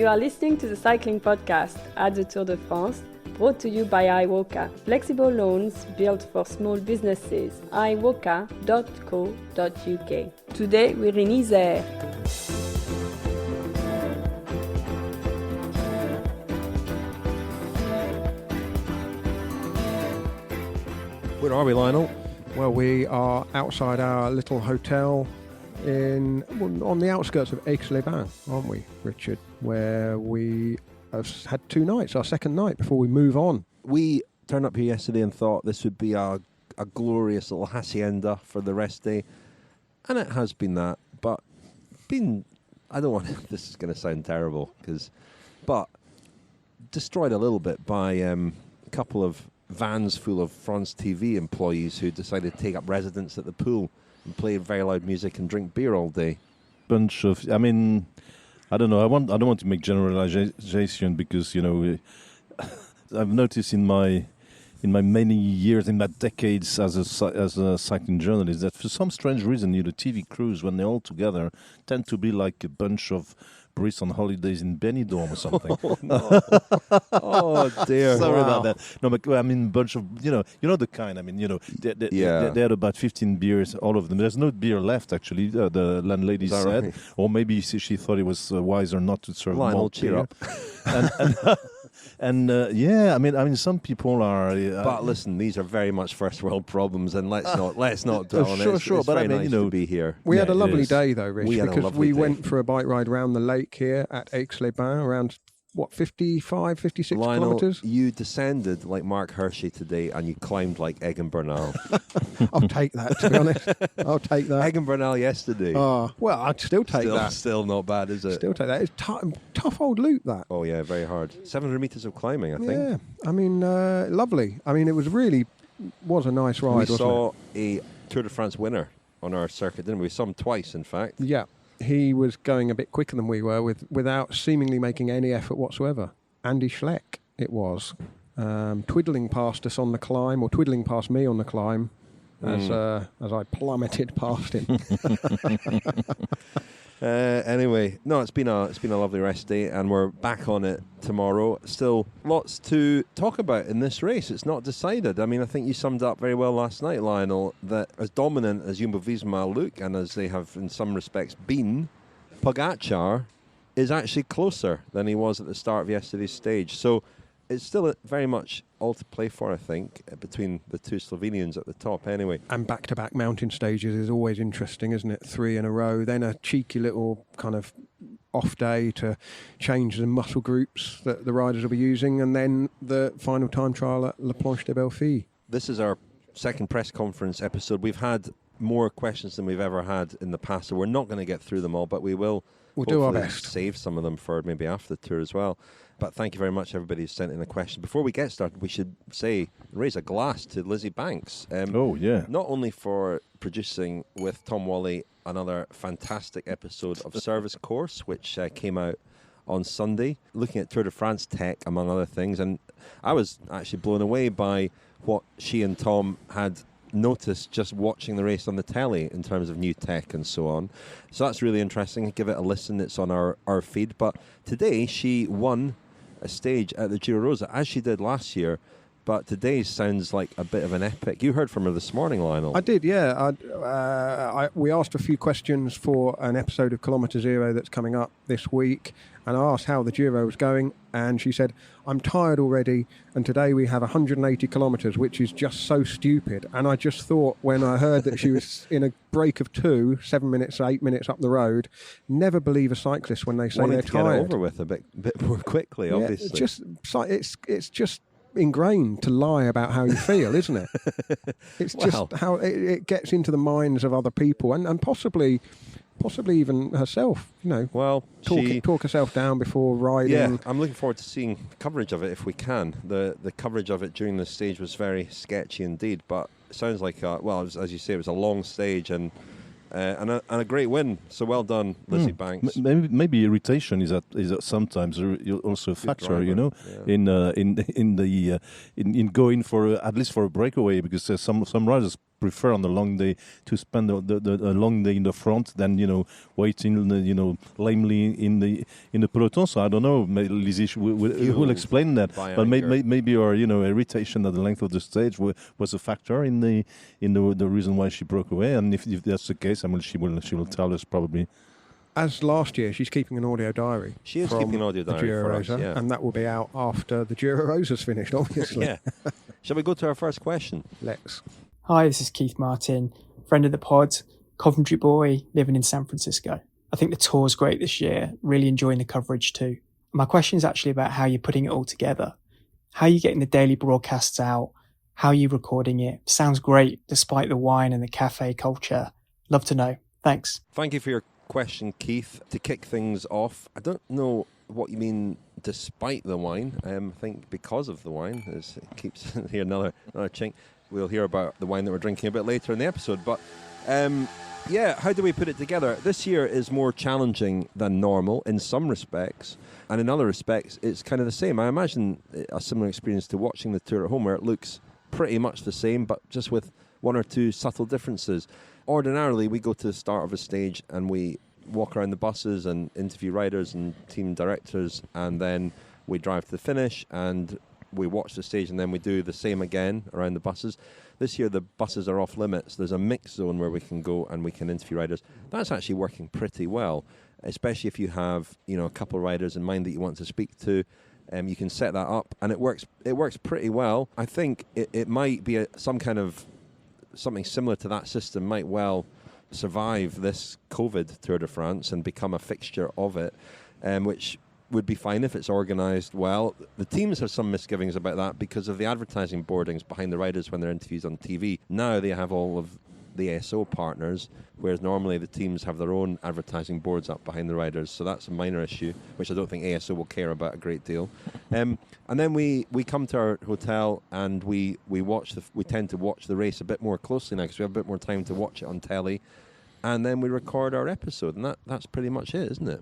You are listening to the Cycling Podcast at the Tour de France, brought to you by iWoka. Flexible loans built for small businesses. iWoka.co.uk. Today we're in Isère. Where are we, Lionel? Well, we are outside our little hotel on the outskirts of Aix-les-Bains, aren't we, Richard? Where we have had 2 nights, our second night before we move on. We turned up here yesterday and thought this would be a glorious little hacienda for the rest day, and it has been that. But I don't want this is going to sound terrible, but destroyed a little bit by a couple of vans full of France TV employees who decided to take up residence at the pool and play very loud music and drink beer all day. Bunch of, I don't know. I don't want to make generalization because I've noticed in my many years, in my decades as a cycling journalist, that for some strange reason, TV crews when they're all together tend to be like a bunch of Brits on holidays in Benidorm or something. Oh, no. Oh dear! Sorry about that. No, but bunch of the kind. They had about 15 beers, all of them. There's no beer left, actually. The landlady said, right? Or maybe she thought it was wiser not to serve Lionel, malt cheer beer. up. And some people are. But listen, these are very much first world problems, and let's not dwell on it. Sure. It's But very nice to be here. We had a lovely day, though, Rich, because we day. went for a bike ride around the lake here at Aix-les-Bains, around 55, 56 Lionel, kilometres. you descended like Mark Hershey today, and you climbed like Egan Bernal. I'll take that, to be honest. I'll take that. Egan Bernal yesterday. Oh, well, I'd still take that. Still not bad, is it? Still take that. It's tough old loop, that. Oh, yeah, very hard. 700 metres of climbing, I think. Yeah, lovely. It was a nice ride, We wasn't saw a Tour de France winner on our circuit, didn't we? We saw him twice, in fact. Yeah. He was going a bit quicker than we were without seemingly making any effort whatsoever. Andy Schleck, it was. Twiddling past us on the climb, or twiddling past me on the climb, as I plummeted past him. Anyway, no, it's been a lovely rest day, and we're back on it tomorrow. Still lots to talk about in this race. It's not decided. I think you summed up very well last night, Lionel, that as dominant as Jumbo-Visma look, and as they have in some respects been, Pogačar is actually closer than he was at the start of yesterday's stage. So it's still very much all to play for, I think, between the two Slovenians at the top anyway. And back-to-back mountain stages is always interesting, isn't it? 3 in a row, then a cheeky little kind of off day to change the muscle groups that the riders will be using, and then the final time trial at La Planche de Belfi. This is our second press conference episode. We've had more questions than we've ever had in the past, so we're not going to get through them all, but we'll do our best. Save some of them for maybe after the tour as well. But thank you very much, everybody who's sent in a question. Before we get started, we should raise a glass to Lizzie Banks. Not only for producing with Tom Whalley another fantastic episode of Service Course, which came out on Sunday, looking at Tour de France tech, among other things. And I was actually blown away by what she and Tom had noticed just watching the race on the telly in terms of new tech and so on. So that's really interesting. Give it a listen. It's on our feed. But today she won a stage at the Giro Rosa, as she did last year, but today sounds like a bit of an epic. You heard from her this morning, Lionel. I did, yeah. We asked a few questions for an episode of Kilometre Zero that's coming up this week, and I asked how the Giro was going, and she said, I'm tired already, and today we have 180 kilometres, which is just so stupid. And I just thought, when I heard that she was in a break of 2, 7 minutes, 8 minutes up the road, never believe a cyclist when they say they're tired. Wanting to get it over with a bit more quickly, obviously. It's just ingrained to lie about how you feel, isn't it? It's just how it gets into the minds of other people, and possibly even herself, talk herself down before riding. Yeah, I'm looking forward to seeing coverage of it if we can. The coverage of it during the stage was very sketchy indeed, but it sounds like, as you say, it was a long stage and a great win. So well done, Lizzie Banks. Maybe irritation is sometimes also a factor, in going for at least for a breakaway, because some riders prefer on the long day to spend the long day in the front than waiting lamely in the peloton. So I don't know. Lizzie will explain that. But maybe your irritation at the length of the stage was a factor in the reason why she broke away. And if that's the case, I mean, she will tell us probably. As last year, she's keeping an audio diary. She is keeping an audio diary for us, yeah. And that will be out after the Giro Rosa's finished, obviously. Yeah. Shall we go to our first question? Let's. Hi, this is Keith Martin, friend of the pod, Coventry boy, living in San Francisco. I think the tour's great this year, really enjoying the coverage too. My question is actually about how you're putting it all together. How are you getting the daily broadcasts out? How are you recording it? Sounds great, despite the wine and the cafe culture. Love to know. Thanks. Thank you for your question, Keith. To kick things off, I don't know what you mean despite the wine. I think because of the wine, it keeps here another chink. We'll hear about the wine that we're drinking a bit later in the episode. But how do we put it together? This year is more challenging than normal in some respects, and in other respects it's kind of the same. I imagine a similar experience to watching the tour at home, where it looks pretty much the same, but just with one or two subtle differences. Ordinarily, we go to the start of a stage and we walk around the buses and interview riders and team directors, and then we drive to the finish and we watch the stage, and then we do the same again around the buses. This year, the buses are off limits. There's a mix zone where we can go and we can interview riders. That's actually working pretty well, especially if you have a couple of riders in mind that you want to speak to. You can set that up, and it works pretty well. I think it might be something similar to that system might well survive this COVID Tour de France and become a fixture of it, which would be fine if it's organised well. The teams have some misgivings about that because of the advertising boardings behind the riders when they're interviewed on TV. Now they have all of the ASO partners, whereas normally the teams have their own advertising boards up behind the riders, so that's a minor issue, which I don't think ASO will care about a great deal. And then we come to our hotel and we tend to watch the race a bit more closely now because we have a bit more time to watch it on telly, and then we record our episode, and that's pretty much it, isn't it?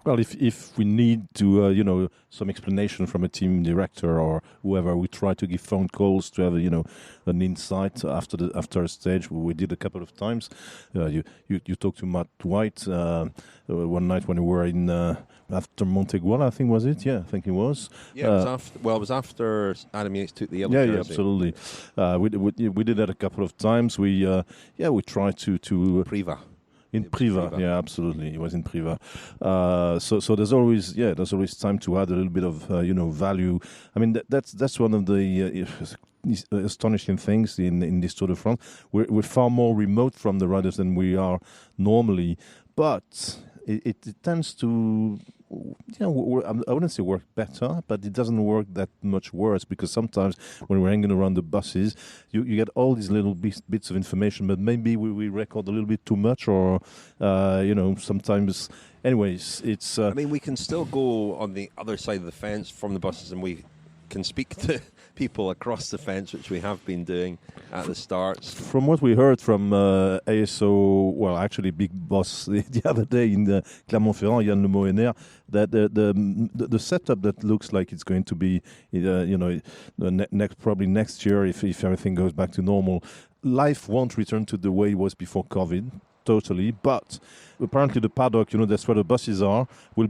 Well, if we need to, some explanation from a team director or whoever, we try to give phone calls to have, an insight after a stage. We did a couple of times. You talked to Matt White one night when we were in after Monteguala, I think, was it? Yeah, I think it was. Yeah, it was after Adam Yates took the yellow jersey. Yeah, absolutely. We did that a couple of times. We tried to Priva. In Priva, yeah, absolutely. It was in Priva. So there's always time to add a little bit of value. I mean, that's one of the astonishing things in this Tour de France. We're far more remote from the riders than we are normally, but it tends to. I wouldn't say work better, but it doesn't work that much worse, because sometimes when we're hanging around the buses, you get all these little bits of information, but maybe we record a little bit too much, or sometimes. Anyways, it's. I mean, we can still go on the other side of the fence from the buses, and we can speak to people across the fence, which we have been doing at the starts. From what we heard from ASO, well, actually Big Boss the other day in the Clermont-Ferrand, Yann Le Moener, that the setup that looks like it's going to be, probably next year, if everything goes back to normal, life won't return to the way it was before COVID. Totally, but apparently the paddock, that's where the buses are.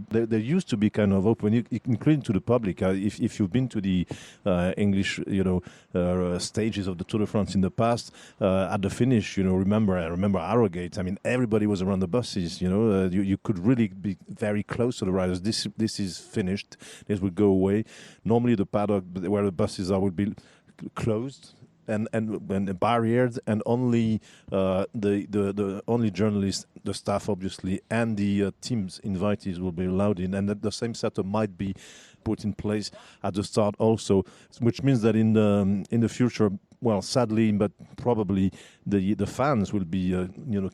They used to be kind of open, including to the public. If you've been to the English, stages of the Tour de France in the past, at the finish, remember Harrogate. I mean, everybody was around the buses. You could really be very close to the riders. This is finished. This will go away. Normally, the paddock where the buses are would be closed. And barriered, and only the only journalists, the staff obviously, and the teams invitees will be allowed in, and that the same setup might be put in place at the start also, which means that in the future, well, sadly, but probably the fans will be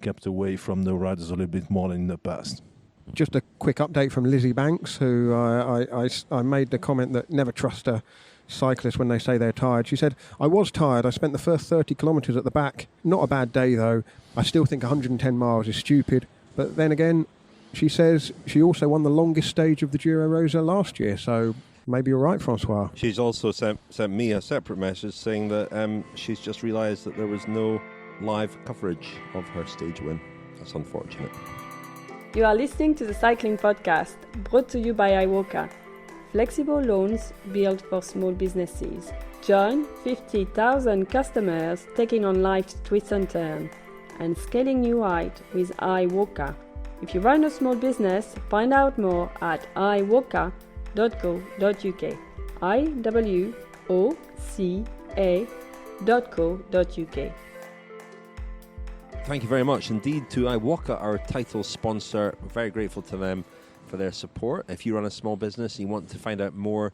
kept away from the riders a little bit more than in the past. Just a quick update from Lizzie Banks, who I made the comment that never trust a cyclists when they say they're tired. She said, I was tired. I spent the first 30 kilometres at the back. Not a bad day, though. I still think 110 miles is stupid. But then again, she says she also won the longest stage of the Giro Rosa last year. So maybe you're right, François. She's also sent me a separate message saying that she's just realised that there was no live coverage of her stage win. That's unfortunate. You are listening to the Cycling Podcast, brought to you by iWalker. Flexible loans built for small businesses. Join 50,000 customers taking on life's twists and turns and scaling new heights with iWalker. If you run a small business, find out more at iWalker.co.uk. iWoca.co.uk. Thank you very much indeed to iWalker, our title sponsor. We're very grateful to them for their support. If you run a small business and you want to find out more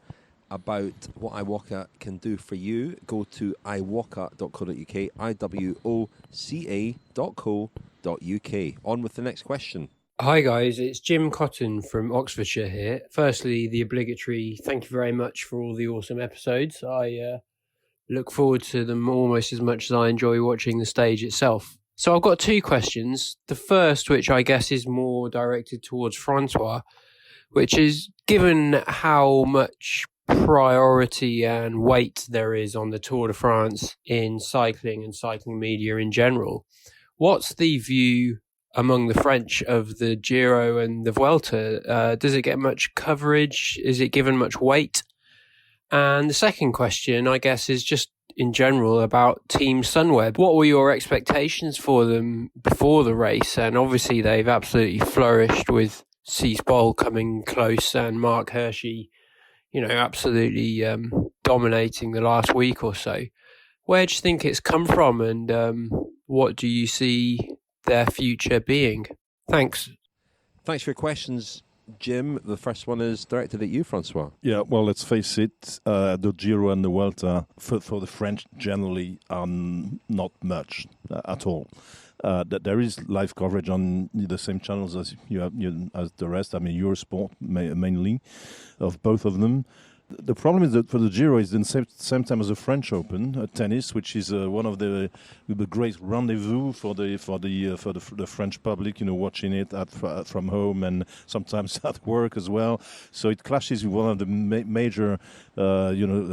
about what iWalker can do for you, go to iWalker.co.uk, iwoca.co.uk. On with the next question. Hi guys, it's Jim Cotton from Oxfordshire here. Firstly, the obligatory thank you very much for all the awesome episodes. I look forward to them almost as much as I enjoy watching the stage itself. So I've got two questions. The first, which I guess is more directed towards François, which is, given how much priority and weight there is on the Tour de France in cycling and cycling media in general, what's the view among the French of the Giro and the Vuelta? Does it get much coverage? Is it given much weight? And the second question, I guess, is just in general about Team Sunweb. What were your expectations for them before the race? And obviously they've absolutely flourished with Cees Bol coming close and Mark Hirschi, absolutely dominating the last week or so. Where do you think it's come from, and what do you see their future being? Thanks. Thanks for your questions, Jim. The first one is directed at you, François. Yeah, well, let's face it, the Giro and the Vuelta for the French generally are not much at all. There is live coverage on the same channels as as the rest. I mean, Eurosport mainly, of both of them. The problem is that for the Giro is the same time as the French Open tennis, which is one of the great rendezvous for the French public. Watching it from home and sometimes at work as well. So it clashes with one of the major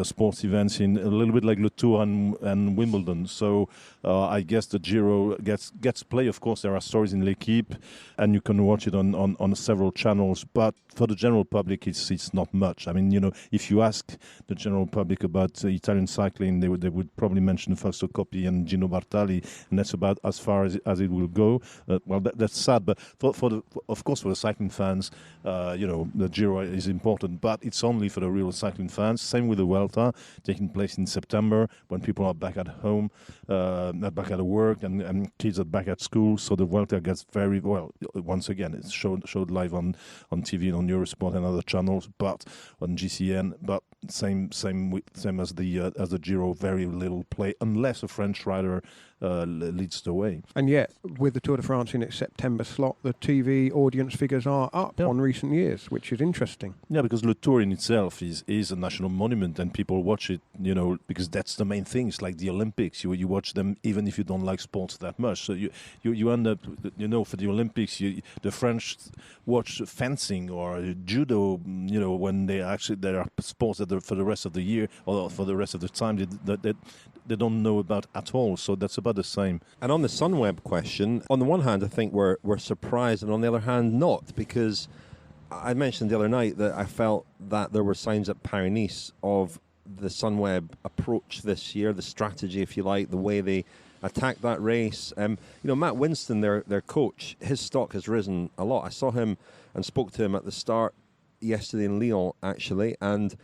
sports events, in a little bit like Le Tour and Wimbledon. So I guess the Giro gets play. Of course, there are stories in L'Equipe, and you can watch it on several channels. But for the general public, it's not much. I mean, if you ask the general public about Italian cycling, they would probably mention Fausto Coppi and Gino Bartali, and that's about as far as it will go. That's sad, but of course for the cycling fans, the Giro is important, but it's only for the real cycling fans. Same with the Vuelta, taking place in September when people are back at home, back at work, and kids are back at school. So the Vuelta gets very well. Once again, it's showed live on TV and on Eurosport and other channels, but on GCN. But same as the Giro, very little play unless a French rider leads the way. And yet, with the Tour de France in its September slot, the TV audience figures are up on recent years, which is interesting. Yeah, because Le Tour in itself is a national monument, and people watch it, because that's the main thing. It's like the Olympics. You watch them even if you don't like sports that much. So you end up, for the Olympics, the French watch fencing or judo, when there are sports that for the rest of the year or for the rest of the time they don't know about at all. So that's about the same. And on the Sunweb question, on the one hand, I think we're surprised, and on the other hand, not, because I mentioned the other night that I felt that there were signs at Paris-Nice of the Sunweb approach this year, the strategy, if you like, the way they attacked that race. Matt Winston, their coach, his stock has risen a lot. I saw him and spoke to him at the start yesterday in Lyon, actually, and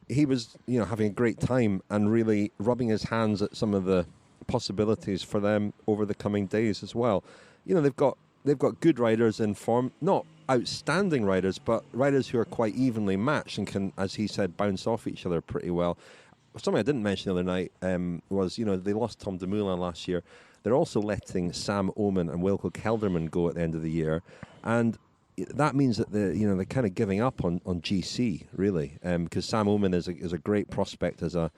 he was, having a great time and really rubbing his hands at some of the possibilities for them over the coming days as well. They've got good riders in form, not outstanding riders, but riders who are quite evenly matched and can, as he said, bounce off each other pretty well. Something I didn't mention the other night was, they lost Tom Dumoulin last year. They're also letting Sam Oomen and Wilco Kelderman go at the end of the year, and that means that they're kind of giving up on GC, really, because Sam Oomen is a great prospect as a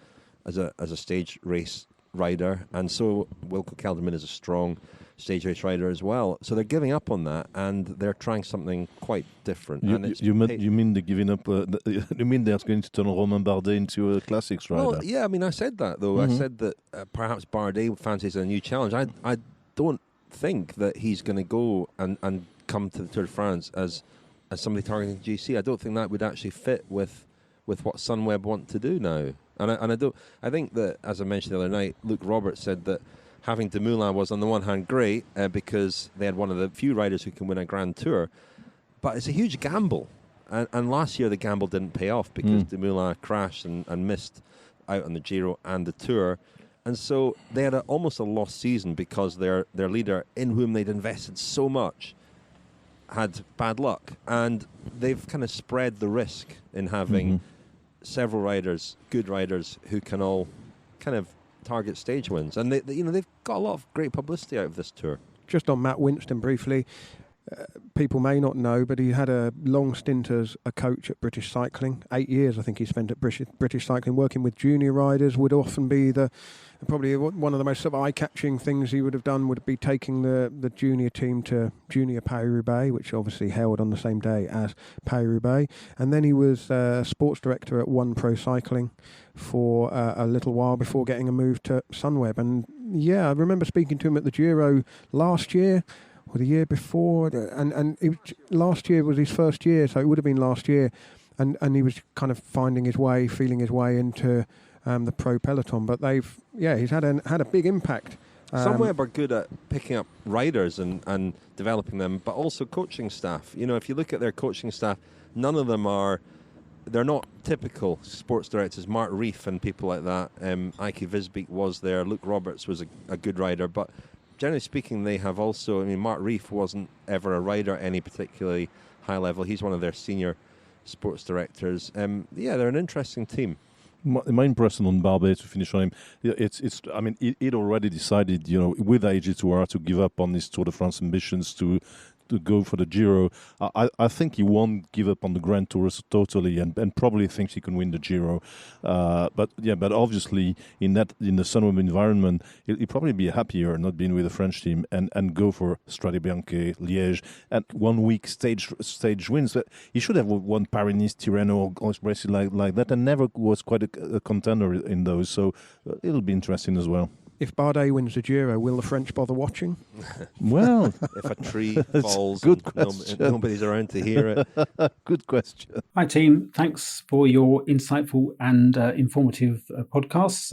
stage race rider, and so Wilco Kelderman is a strong stage race rider as well. So they're giving up on that, and they're trying something quite different. You mean they're giving up? You mean they're going to turn Romain Bardet into a classics rider? Well, yeah, I mean, I said that, though. I said that perhaps Bardet fancies a new challenge. I don't think that he's going to go and come to the Tour de France as somebody targeting GC. I don't think that would actually fit with what Sunweb want to do now. And I think that, as I mentioned the other night, Luke Roberts said that having Dumoulin was on the one hand great because they had one of the few riders who can win a Grand Tour, but it's a huge gamble. And last year the gamble didn't pay off because Dumoulin crashed and missed out on the Giro and the Tour. And so they had almost a lost season because their leader, in whom they'd invested so much, had bad luck. And they've kind of spread the risk in having several riders, good riders, who can all kind of target stage wins. And they've got a lot of great publicity out of this tour. Just on Matt Winston briefly, people may not know, but he had a long stint as a coach at British Cycling. 8 years, I think, he spent at British Cycling, working with junior riders. Would often be probably one of the most sort of eye-catching things he would have done would be taking the junior team to Junior Paris-Roubaix, which obviously held on the same day as Paris-Roubaix. And then he was sports director at One Pro Cycling for a little while before getting a move to Sunweb. And yeah, I remember speaking to him at the Giro last year, or the year before, and last year was his first year, so it would have been last year, and he was kind of feeling his way into the pro peloton. But he's had a big impact. Sunweb are good at picking up riders and developing them, but also coaching staff. If you look at their coaching staff, none of them they're not typical sports directors. Mark Reif and people like that. Ike Visbeek was there. Luke Roberts was a good rider, but generally speaking, they have also... Mark Reif wasn't ever a rider at any particularly high level. He's one of their senior sports directors. They're an interesting team. My impression on Bardet, to finish on him, he'd already decided, with AG2R to give up on his Tour de France ambitions to go for the Giro. I think he won't give up on the Grand Tours totally, and probably thinks he can win the Giro. But obviously in the Sunweb environment, he'll probably be happier not being with the French team and go for Strade Bianche, Liège, and 1 week stage wins. He should have won Paris-Nice, Tirreno, or races like that, and never was quite a contender in those. So it'll be interesting as well. If Bardet wins the Giro, will the French bother watching? Well, if a tree falls, nobody's around to hear it. Good question. Hi, team. Thanks for your insightful and informative podcasts.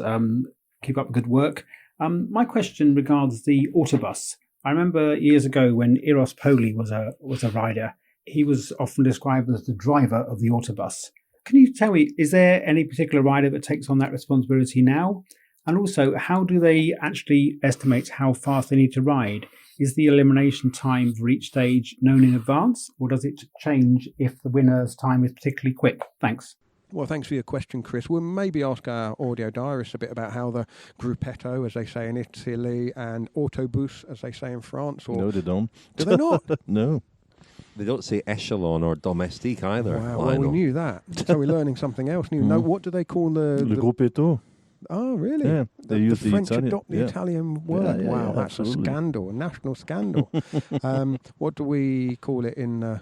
Keep up the good work. My question regards the autobus. I remember years ago when Eros Poli was a rider, he was often described as the driver of the autobus. Can you tell me, is there any particular rider that takes on that responsibility now? And also, how do they actually estimate how fast they need to ride? Is the elimination time for each stage known in advance, or does it change if the winner's time is particularly quick? Thanks. Well, thanks for your question, Chris. We'll maybe ask our audio diarist a bit about how the gruppetto, as they say in Italy, and autobus, as they say in France. No, they don't. Do they not? No. They don't say echelon or domestique either. Wow, well, we knew that. So we're learning something else new. No, what do they call the gruppetto? Oh, really? Yeah, they use the French Italian. adopt the Italian word. Yeah, wow, that's absolutely. a scandal, a national scandal. What do we call it in the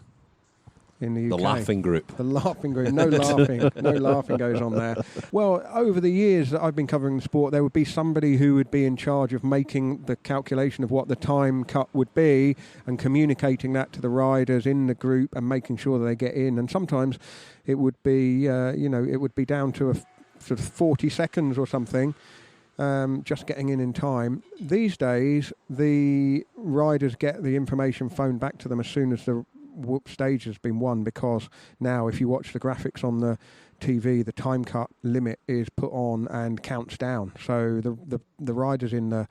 UK? The laughing group. The laughing group. No laughing. No laughing goes on there. Well, over the years that I've been covering the sport, there would be somebody who would be in charge of making the calculation of what the time cut would be and communicating that to the riders in the group and making sure that they get in. And sometimes it would be, it would be down to a sort of 40 seconds or something, just getting in time. These days, the riders get the information phoned back to them as soon as the stage has been won, because now if you watch the graphics on the TV, the time cut limit is put on and counts down. So the riders in the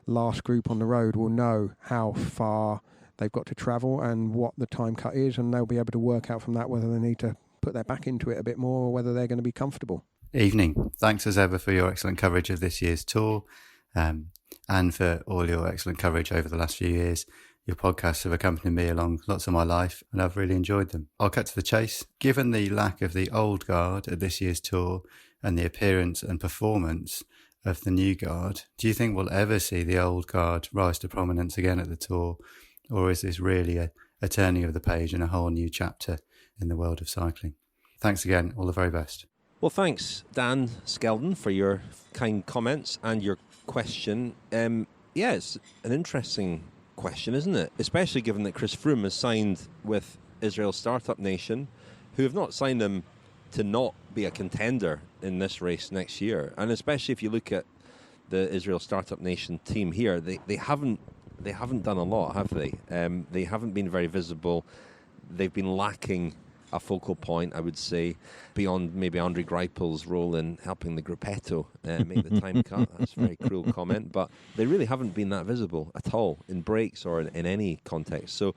last group on the road will know how far they've got to travel and what the time cut is, and they'll be able to work out from that whether they need to put their back into it a bit more or whether they're going to be comfortable. Evening. Thanks as ever for your excellent coverage of this year's tour, and for all your excellent coverage over the last few years. Your podcasts have accompanied me along lots of my life, and I've really enjoyed them. I'll cut to the chase. Given the lack of the old guard at this year's tour and the appearance and performance of the new guard. Do you think we'll ever see the old guard rise to prominence again at the Tour? Or is this really a turning of the page and a whole new chapter in the world of cycling? Thanks again. All the very best. Well, thanks, Dan Skeldon, for your kind comments and your question. Yeah, it's an interesting question, isn't it? Especially given that Chris Froome has signed with Israel Startup Nation, who have not signed him to not be a contender in this race next year. And especially if you look at the Israel Startup Nation team here, they haven't done a lot, have they? They haven't been very visible. They've been lacking a focal point, I would say, beyond maybe Andre Greipel's role in helping the Gruppetto make the time cut. That's a very cruel comment, but they really haven't been that visible at all in breaks or in any context. So,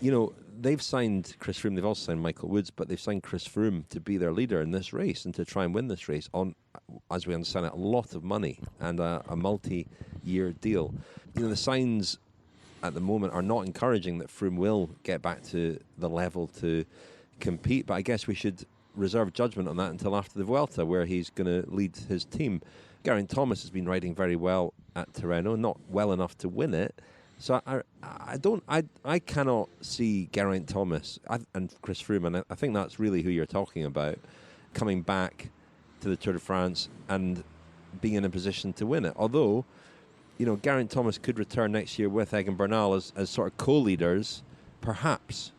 you know, they've signed Chris Froome, they've also signed Michael Woods, but they've signed Chris Froome to be their leader in this race and to try and win this race on, as we understand it, a lot of money and a multi-year deal. You know, the signs at the moment are not encouraging that Froome will get back to the level to compete, but I guess we should reserve judgment on that until after the Vuelta, where he's going to lead his team. Geraint Thomas has been riding very well at Tirreno, not well enough to win it. So I cannot see Geraint Thomas and Chris Froome, and I think that's really who you're talking about, coming back to the Tour de France and being in a position to win it. Although, you know, Geraint Thomas could return next year with Egan Bernal as sort of co-leaders, perhaps.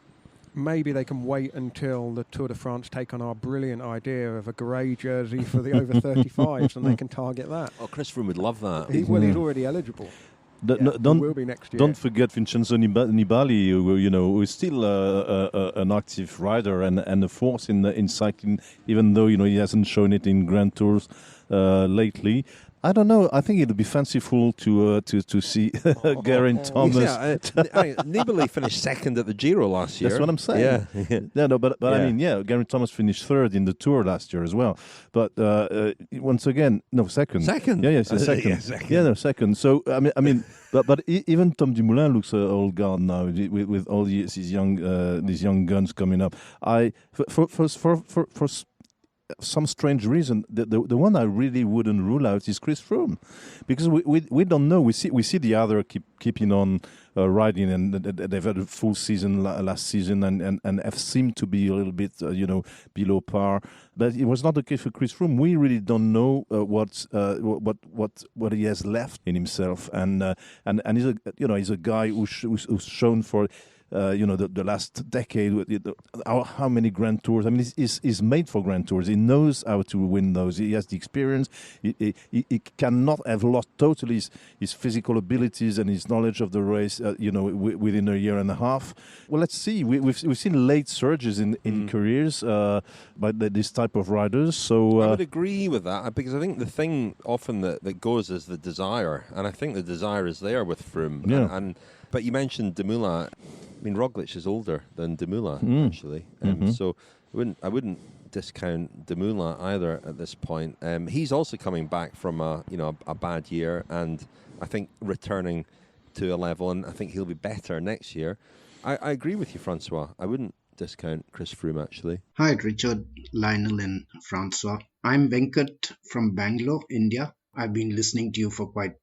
Maybe they can wait until the Tour de France take on our brilliant idea of a grey jersey for the over 35s and they can target that. Oh, Chris Froome would love that. He's already eligible. Will be next year. Don't forget Vincenzo Nibali, who is still an active rider and a force in cycling, even though he hasn't shown it in Grand Tours lately. I don't know. I think it'd be fanciful to see Geraint Thomas. Yeah, Nibali finished second at the Giro last year. That's what I'm saying. I mean, Geraint Thomas finished third in the Tour last year as well. But once again, second. Second. Second. Second. Second. So I mean, but even Tom Dumoulin looks old guard now with all these young guns coming up. For some strange reason, the one I really wouldn't rule out is Chris Froome, because we don't know. We see the other keeping on riding, and they've had a full season last season, and have seemed to be a little bit below par. But it was not the case for Chris Froome. We really don't know what he has left in himself, and he's a guy who's shown for. The last decade, how many Grand Tours? I mean, he's made for Grand Tours. He knows how to win those. He has the experience. He cannot have lost totally his physical abilities and his knowledge of the race, within a year and a half. Well, let's see. We've seen late surges in careers by this type of riders. So I would agree with that, because I think the thing often that goes is the desire, and I think the desire is there with Froome. Yeah. But you mentioned Dumoulin. I mean, Roglic is older than Dumoulin, actually. So I wouldn't discount Dumoulin either at this point. He's also coming back from a bad year, and I think returning to a level, and I think he'll be better next year. I agree with you, François. I wouldn't discount Chris Froome, actually. Hi, Richard, Lionel and François. I'm Venkat from Bangalore, India. I've been listening to you for quite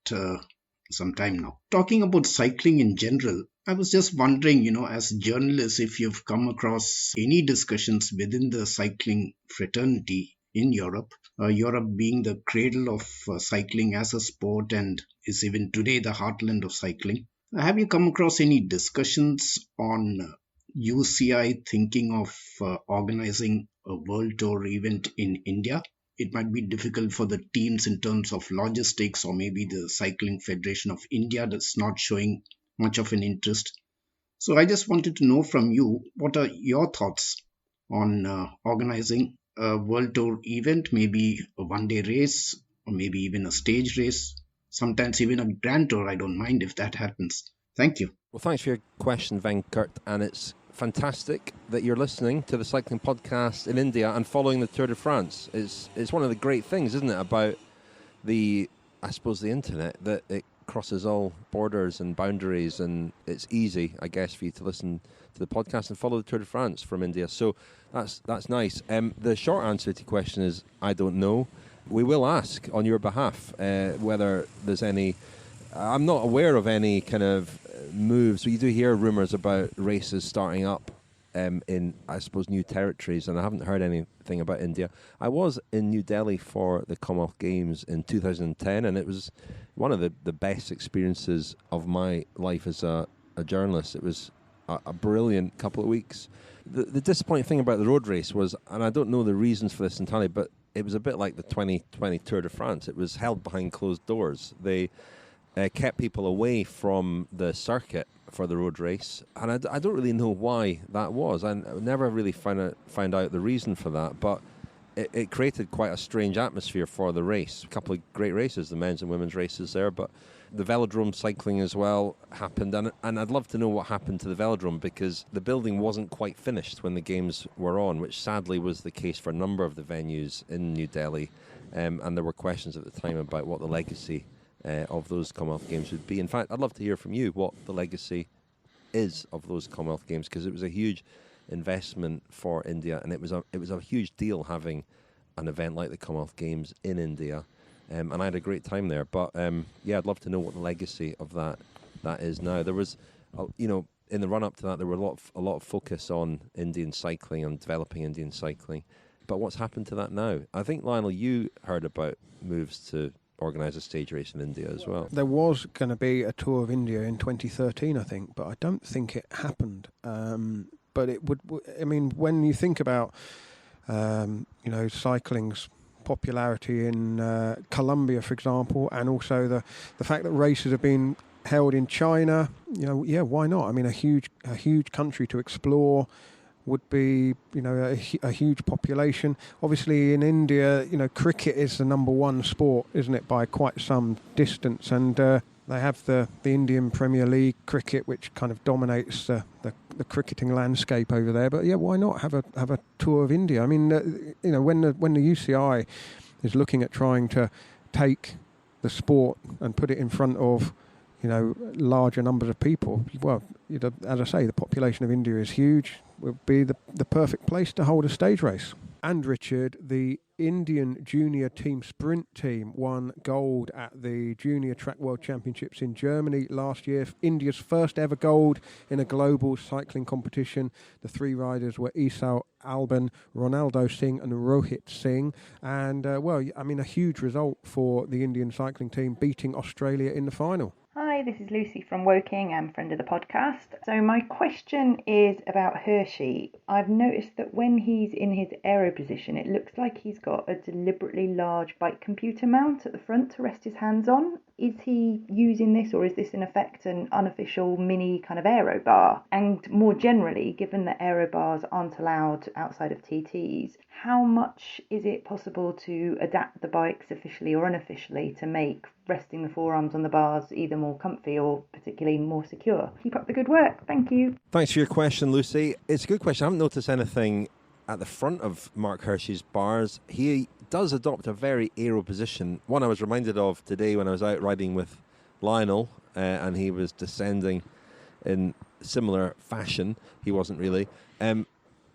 some time now. Talking about cycling in general, I was just wondering, as journalists, if you've come across any discussions within the cycling fraternity in Europe, Europe being the cradle of cycling as a sport and is even today the heartland of cycling. Have you come across any discussions on UCI thinking of organizing a world tour event in India? It might be difficult for the teams in terms of logistics, or maybe the Cycling Federation of India that's not showing much of an interest. So I just wanted to know from you, what are your thoughts on organizing a World Tour event, maybe a one-day race, or maybe even a stage race, sometimes even a Grand Tour. I don't mind if that happens. Thank you. Well, thanks for your question, Venkat, and it's fantastic that you're listening to the cycling podcast in India and following the Tour de France. It's one of the great things, isn't it, about the internet, that it crosses all borders and boundaries, and it's easy, I guess, for you to listen to the podcast and follow the Tour de France from India. So that's nice. The short answer to your question is I don't know. we will ask on your behalf whether there's any... I'm not aware of any kind of moves. You do hear rumours about races starting up in, I suppose, new territories, and I haven't heard anything about India. I was in New Delhi for the Commonwealth Games in 2010, and it was one of the best experiences of my life as a journalist. It was a brilliant couple of weeks. The disappointing thing about the road race was, and I don't know the reasons for this entirely, but it was a bit like the 2020 Tour de France. It was held behind closed doors. They kept people away from the circuit for the road race, and I don't really know why that was. I never really found out the reason for that, but it created quite a strange atmosphere for the race. A couple of great races, the men's and women's races there, but the velodrome cycling as well happened, and I'd love to know what happened to the velodrome, because the building wasn't quite finished when the games were on, which sadly was the case for a number of the venues in New Delhi, and there were questions at the time about what the legacy of those Commonwealth Games would be. In fact, I'd love to hear from you what the legacy is of those Commonwealth Games, because it was a huge investment for India, and it was a huge deal having an event like the Commonwealth Games in India, and I had a great time there. But yeah, I'd love to know what the legacy of that is now. There was, in the run up to that, there were a lot of focus on Indian cycling and developing Indian cycling. But what's happened to that now? I think, Lionel, you heard about moves to organise a stage race in India as well. There was going to be a Tour of India in 2013, I think, but I don't think it happened. But it would, I mean, when you think about, cycling's popularity in Colombia, for example, and also the fact that races have been held in China, why not? I mean, a huge country to explore would be, a huge population. Obviously, in India, cricket is the number one sport, isn't it, by quite some distance, and they have the Indian Premier League cricket, which kind of dominates the cricketing landscape over there. But yeah, why not have a tour of India? I mean, when the UCI is looking at trying to take the sport and put it in front of larger numbers of people, well, as I say, the population of India is huge. Would be the perfect place to hold a stage race. And Richard, the Indian junior team sprint team won gold at the Junior Track World Championships in Germany last year. India's first ever gold in a global cycling competition. The three riders were Isao Alban, Ronaldo Singh and Rohit Singh. And, a huge result for the Indian cycling team, beating Australia in the final. Hi, this is Lucy from Woking. I'm a friend of the podcast. So my question is about Hershey. I've noticed that when he's in his aero position, it looks like he's got a deliberately large bike computer mount at the front to rest his hands on. Is he using this, or is this in effect an unofficial mini kind of aero bar? And more generally, given that aero bars aren't allowed outside of TTs, how much is it possible to adapt the bikes officially or unofficially to make resting the forearms on the bars either more comfy or particularly more secure? Keep up the good work. Thank you. Thanks for your question, Lucy. It's a good question. I haven't noticed anything at the front of Mark Hershey's bars. He does adopt a very aero position. One I was reminded of today when I was out riding with Lionel, and he was descending in similar fashion. He wasn't really.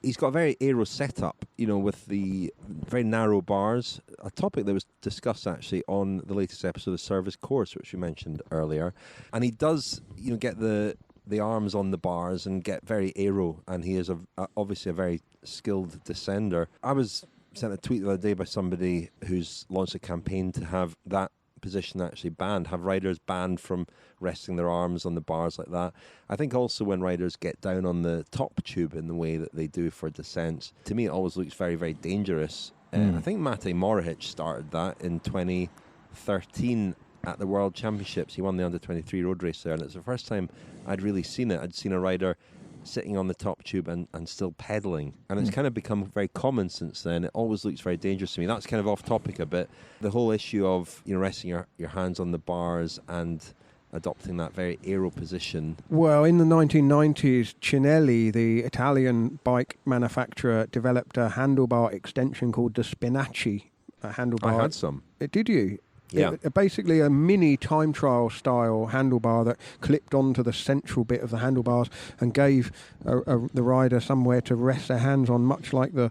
He's got a very aero setup, with the very narrow bars, a topic that was discussed actually on the latest episode of Service Course, which we mentioned earlier. And he does, get the arms on the bars and get very aero, and he is obviously a very skilled descender. I was sent a tweet the other day by somebody who's launched a campaign to have that position actually banned, have riders banned from resting their arms on the bars like that. I think also when riders get down on the top tube in the way that they do for descents, to me it always looks very, very dangerous. I think Matej Mohoric started that in 2013 at the World Championships. He won the under-23 road race there, and it's the first time I'd really seen it. I'd seen a rider sitting on the top tube and still pedalling, and it's kind of become very common since then. It always looks very dangerous to me. That's kind of off topic a bit. The whole issue of resting your hands on the bars and adopting that very aero position. Well, in the 1990s, Cinelli, the Italian bike manufacturer, developed a handlebar extension called the Spinacci handlebar. I had some. Did you? Yeah. Basically a mini time trial style handlebar that clipped onto the central bit of the handlebars and gave the rider somewhere to rest their hands on, much like the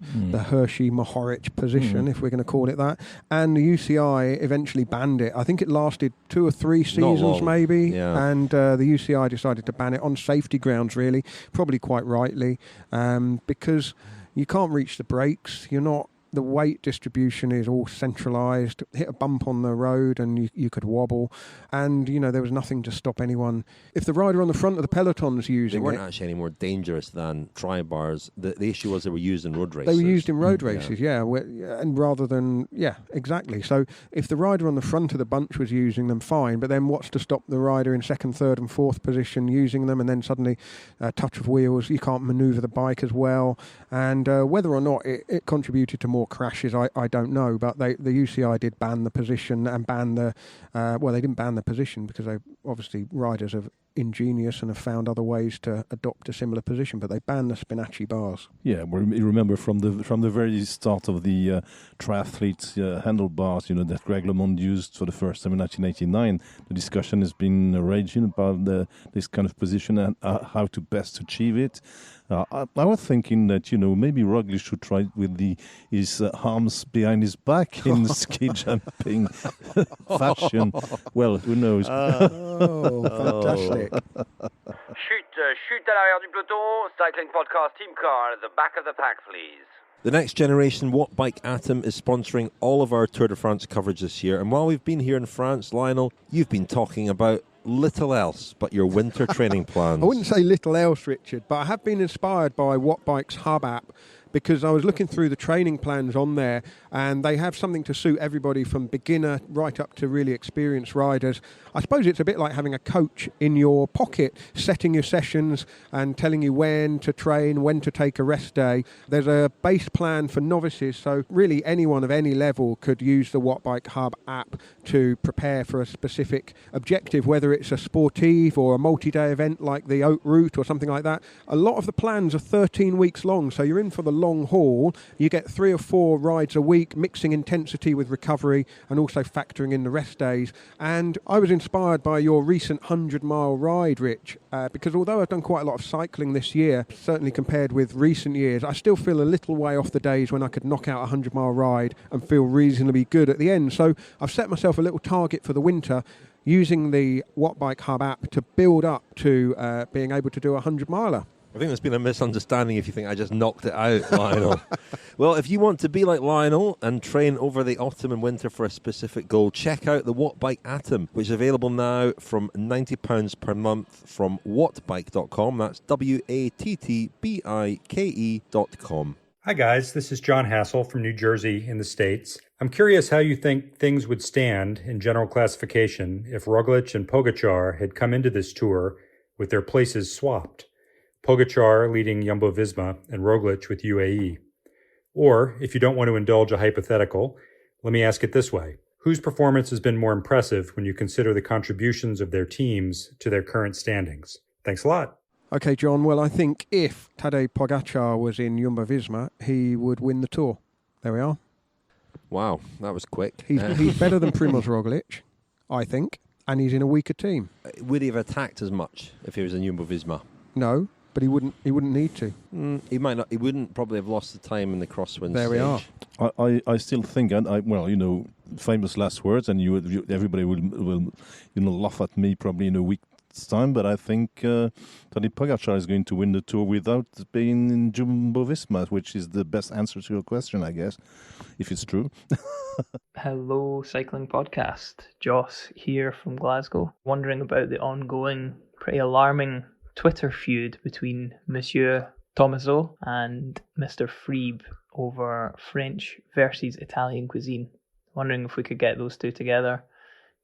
Hershey-Mohoric position, if we're going to call it that. And the UCI eventually banned it. I think it lasted 2 or 3 seasons maybe, and the UCI decided to ban it on safety grounds, really, probably quite rightly, because you can't reach the brakes. The weight distribution is all centralised. Hit a bump on the road and you could wobble. And, there was nothing to stop anyone. If the rider on the front of the Peloton's using it... They weren't actually any more dangerous than tri-bars. The issue was they were used in road races. They were used in road races, and rather than... Yeah, exactly. So if the rider on the front of the bunch was using them, fine. But then what's to stop the rider in 2nd, 3rd and 4th position using them, and then suddenly a touch of wheels, you can't manoeuvre the bike as well. And whether or not it contributed to more crashes, I don't know, but the UCI did ban the position and ban the they didn't ban the position because obviously riders are ingenious and have found other ways to adopt a similar position, but they banned the Spinacci bars. Yeah, well, you remember from the very start of the triathlete handlebars, that Greg LeMond used for the first time in 1989. The discussion has been raging about this kind of position and how to best achieve it. I was thinking that, maybe Roglic should try it with his arms behind his back in ski jumping fashion. Well, who knows? Fantastic. Chute à l'arrière du peloton, cycling podcast team car at the back of the pack, please. The Next Generation Wattbike Atom is sponsoring all of our Tour de France coverage this year. And while we've been here in France, Lionel, you've been talking about little else but your winter training plans. I wouldn't say little else, Richard, but I have been inspired by Wattbike's Hub app, because I was looking through the training plans on there, and they have something to suit everybody from beginner right up to really experienced riders. I suppose it's a bit like having a coach in your pocket, setting your sessions and telling you when to train, when to take a rest day. There's a base plan for novices, so really anyone of any level could use the Wattbike Hub app to prepare for a specific objective, whether it's a sportive or a multi-day event like the Haute Route or something like that. A lot of the plans are 13 weeks long, so you're in for the long haul. You get 3 or 4 rides a week, mixing intensity with recovery and also factoring in the rest days. And I was inspired by your recent 100-mile ride, Rich, because although I've done quite a lot of cycling this year, certainly compared with recent years, I still feel a little way off the days when I could knock out a 100-mile ride and feel reasonably good at the end. So I've set myself a little target for the winter, using the Wattbike Hub app to build up to being able to do a 100-miler. I think there's been a misunderstanding if you think I just knocked it out, Lionel. Well, if you want to be like Lionel and train over the autumn and winter for a specific goal, check out the Wattbike Atom, which is available now from £90 per month from wattbike.com. That's wattbike.com. Hi guys, this is John Hassel from New Jersey in the States. I'm curious how you think things would stand in general classification if Roglic and Pogačar had come into this tour with their places swapped. Pogačar leading Jumbo-Visma and Roglic with UAE. Or, if you don't want to indulge a hypothetical, let me ask it this way. Whose performance has been more impressive when you consider the contributions of their teams to their current standings? Thanks a lot. Okay, John, well, I think if Tadej Pogačar was in Jumbo-Visma, he would win the Tour. There we are. Wow, that was quick. He's better than Primož Roglic, I think, and he's in a weaker team. Would he have attacked as much if he was in Jumbo-Visma? No. But he wouldn't need to. He might not. He wouldn't probably have lost the time in the crosswind. There we are. I still think, famous last words, and everybody will laugh at me probably in a week's time. But I think Tadej Pogačar is going to win the Tour without being in Jumbo-Visma, which is the best answer to your question, I guess, if it's true. Hello, Cycling Podcast. Joss here from Glasgow. Wondering about the ongoing, pretty alarming Twitter feud between Monsieur Thomazeau and Mr. Freeb over French versus Italian cuisine. Wondering if we could get those two together,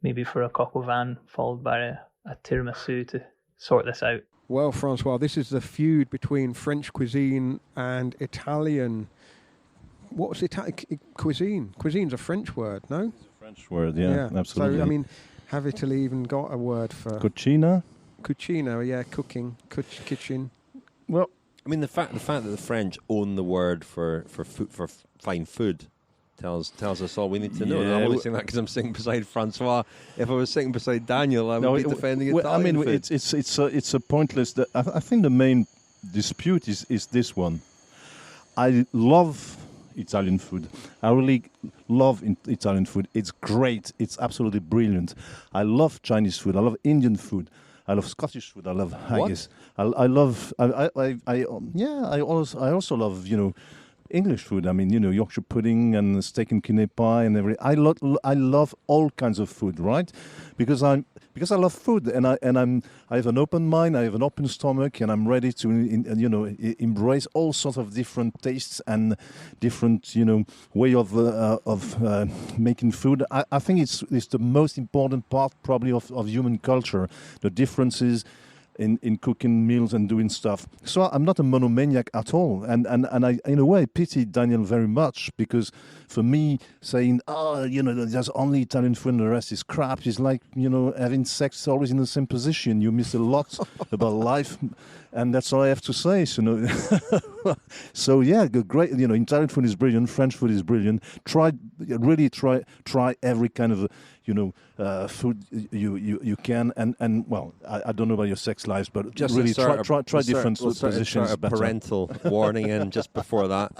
maybe for a coq au vin followed by a tiramisu to sort this out. Well, François, this is the feud between French cuisine and Italian. What's Italian cuisine? Cuisine's a French word, no? It's a French word, yeah, absolutely. So, have Italy even got a word for... Cucina? Cucina, yeah, cooking, kitchen. Well, the fact that the French own the word for fine food tells us all we need to know. And I'm only saying that because I'm sitting beside François. If I was sitting beside Daniel, I would be defending Italian food. It's a pointless. I think the main dispute is this one. I love Italian food. I really love Italian food. It's great. It's absolutely brilliant. I love Chinese food. I love Indian food. I love Scottish food. I love haggis. I love. I also love English food. I mean, Yorkshire pudding and steak and kidney pie and everything. I love all kinds of food, right? Because I love food and I have an open mind. I have an open stomach, and I'm ready to embrace all sorts of different tastes and different way of making food. I think it's the most important part probably of human culture. The differences in cooking meals and doing stuff. So I'm not a monomaniac at all. And I, in a way, pity Daniel very much, because for me, saying, there's only Italian food and the rest is crap, is like, having sex always in the same position. You miss a lot about life. And that's all I have to say. So yeah, great. Italian food is brilliant. French food is brilliant. Try every kind of food you can. And well, I don't know about your sex lives, but just really try different positions. A parental warning in just before that.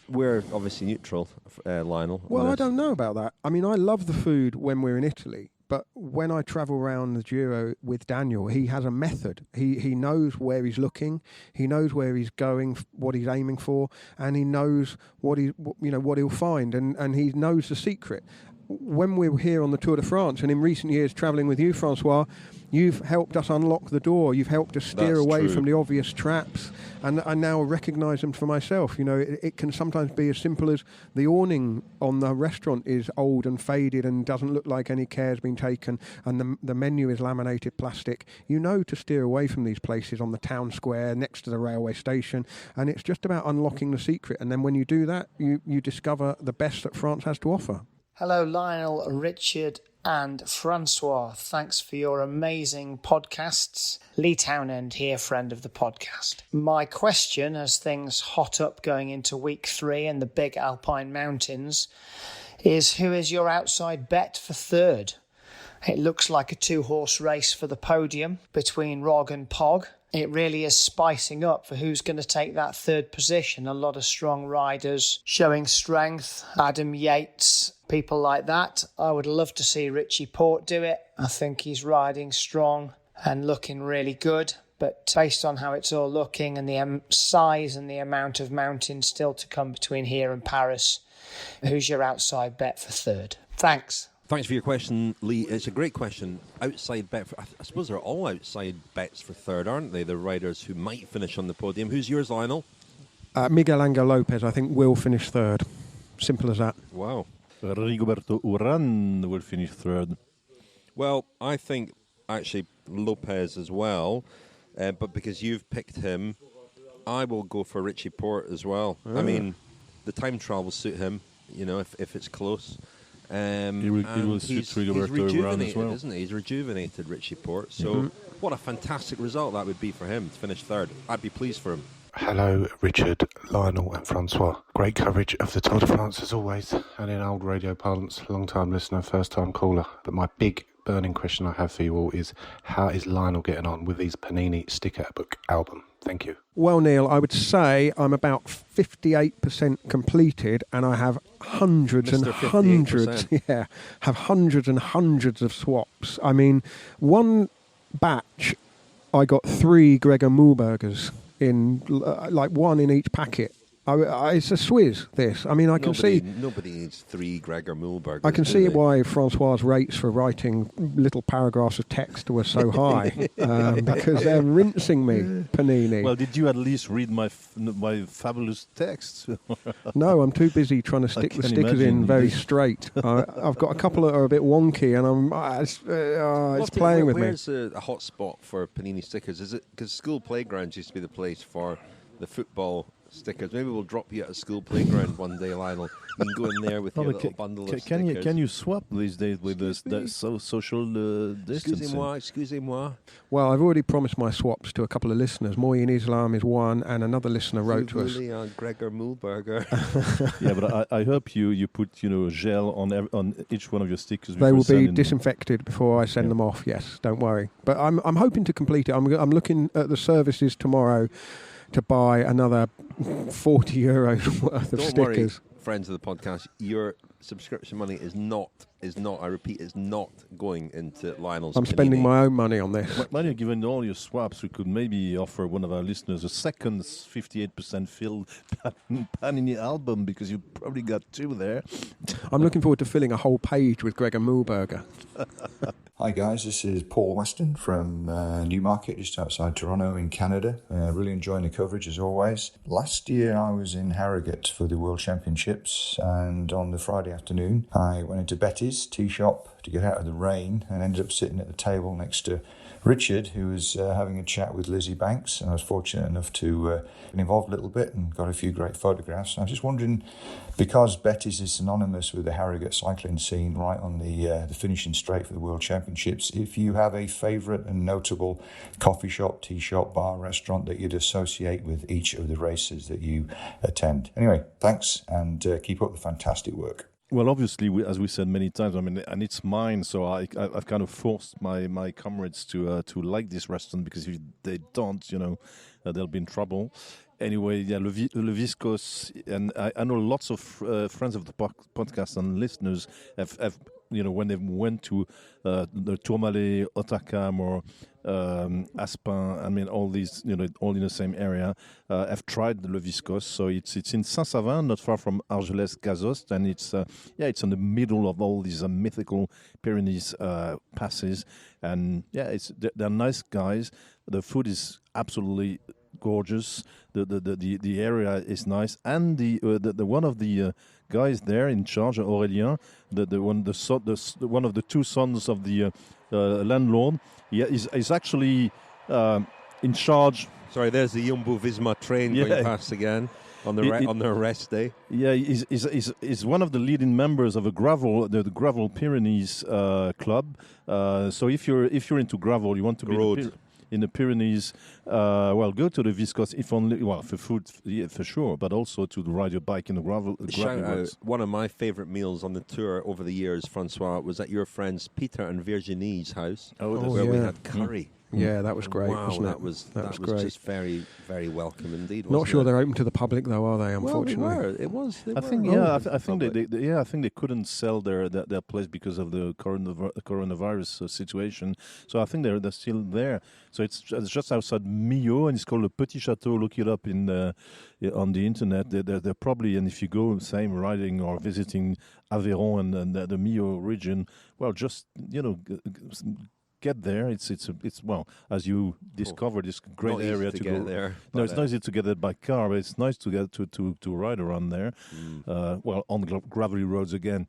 We're obviously neutral, Lionel. Well, I don't know about that. I mean, I love the food when we're in Italy. But when I travel around the Giro with Daniel, he has a method. He knows where he's looking, he knows where he's going, what he's aiming for, and he knows what he'll find, and he knows the secret. When we're here on the Tour de France, and in recent years travelling with you, François, you've helped us unlock the door. You've helped us steer away from the obvious traps, and I now recognise them for myself. It can sometimes be as simple as the awning on the restaurant is old and faded and doesn't look like any care has been taken, and the menu is laminated plastic. To steer away from these places on the town square next to the railway station, and it's just about unlocking the secret. And then when you do that, you discover the best that France has to offer. Hello, Lionel, Richard and François. Thanks for your amazing podcasts. Lee Townend here, friend of the podcast. My question, as things hot up going into week 3 in the big Alpine mountains, is who is your outside bet for third? It looks like a 2-horse race for the podium between Rog and Pog. It really is spicing up for who's going to take that third position. A lot of strong riders showing strength. Adam Yates, people like that. I would love to see Richie Porte do it. I think he's riding strong and looking really good. But based on how it's all looking and the size and the amount of mountains still to come between here and Paris, who's your outside bet for third? Thanks. Thanks for your question, Lee. It's a great question. Outside bet, I suppose they're all outside bets for third, aren't they? The riders who might finish on the podium. Who's yours, Lionel? Miguel Angel Lopez, I think, will finish third. Simple as that. Wow. Rigoberto Urán will finish third. Well, I think actually Lopez as well, but because you've picked him, I will go for Richie Porte as well. I mean, the time trial will suit him, if it's close. He will suit Rigoberto Urán as well, isn't he? He's rejuvenated, Richie Porte. So what a fantastic result that would be for him to finish third. I'd be pleased for him. Hello, Richard, Lionel and François. Great coverage of the Tour de France as always, and in old radio parlance, long-time listener, first-time caller. But my big burning question I have for you all is, how is Lionel getting on with his Panini sticker book album? Thank you. Well, Neil, I would say I'm about 58% completed, and I have hundreds and hundreds. Yeah, have hundreds and hundreds of swaps. I mean, one batch, I got 3 Gregor Mühlbergers in, like one in each packet. It's a swizz, this. I mean, I can see... Nobody needs 3 Gregor Mühlbergers. I can see why François' rates for writing little paragraphs of text were so high, because they're rinsing me, Panini. Well, did you at least read my fabulous text? No, I'm too busy trying to stick the stickers in very straight. I've got a couple that are a bit wonky, and it's playing with me. Where's a hot spot for Panini stickers? Is it because school playgrounds used to be the place for the football stickers. Maybe we'll drop you at a school playground one day, Lionel. You can go in there with your little bundle of stickers. Can you swap these days with the social distancing? Excusez-moi. Well, I've already promised my swaps to a couple of listeners. Moyen Islam is one, and another listener wrote to us. Gregor Mühlberger. Yeah, but I hope you put gel on each one of your stickers. They will be disinfected before I send them off. Yes, don't worry. But I'm hoping to complete it. I'm looking at the services tomorrow to buy another €40 worth of stickers. Don't worry, friends of the podcast. Your subscription money is not. I repeat, is not going into Lionel's. I'm spending my own money on this. When you're given all your swaps, we could maybe offer one of our listeners a second 58% filled Panini album, because you probably got 2 there. I'm looking forward to filling a whole page with Gregor Mühlberger. Hi guys, this is Paul Weston from Newmarket, just outside Toronto in Canada. Really enjoying the coverage as always. Last year I was in Harrogate for the World Championships, and on the Friday afternoon I went into Betty's tea shop to get out of the rain and ended up sitting at the table next to Richard, who was having a chat with Lizzie Banks, and I was fortunate enough to be involved a little bit and got a few great photographs. And I was just wondering, because Betty's is synonymous with the Harrogate cycling scene right on the finishing straight for the World Championships, if you have a favourite and notable coffee shop, tea shop, bar, restaurant that you'd associate with each of the races that you attend. Anyway, thanks, and keep up the fantastic work. Well, obviously, as we said many times, I mean, and it's mine, so I've kind of forced my comrades to like this restaurant, because if they don't, they'll be in trouble. Anyway, yeah, Le Viscos, and I know lots of friends of the podcast and listeners have when they went to the Tourmalet, Otakam, or Aspin, I mean, all these, all in the same area, have tried the Le Viscos. So it's in Saint-Savin, not far from Argelès-Gazost, and it's in the middle of all these mythical Pyrenees passes, and they're nice guys. The food is absolutely gorgeous. The area is nice, and the one of the guys there in charge, Aurélien, one of the 2 sons of the landlord, is actually in charge. Sorry, there's the Jumbo-Visma train going past again on their rest day. Yeah, he's one of the leading members of the Gravel Pyrenees club. So if you're into gravel, you want to be in the Pyrenees, go to the Viscos, if only, for food, for sure, but also to ride your bike in the gravel roads. One of my favourite meals on the tour over the years, François, was at your friends Peter and Virginie's house, where we had curry. Yeah, that was great. Wow, wasn't it? that was great. Just very, very welcome indeed. Not sure they're open to the public though, are they? Unfortunately, well, they were. I think they couldn't sell their place because of the coronavirus situation. So I think they're still there. So it's just outside Millau, and it's called Le Petit Château. Look it up on the internet. They're probably, and if you go riding or visiting Aveyron and the Millau region, well, just get there. It's as you discover this great area to go there. No, it's not easy to get there by car, but it's nice to get to ride around there. On gravelly roads again.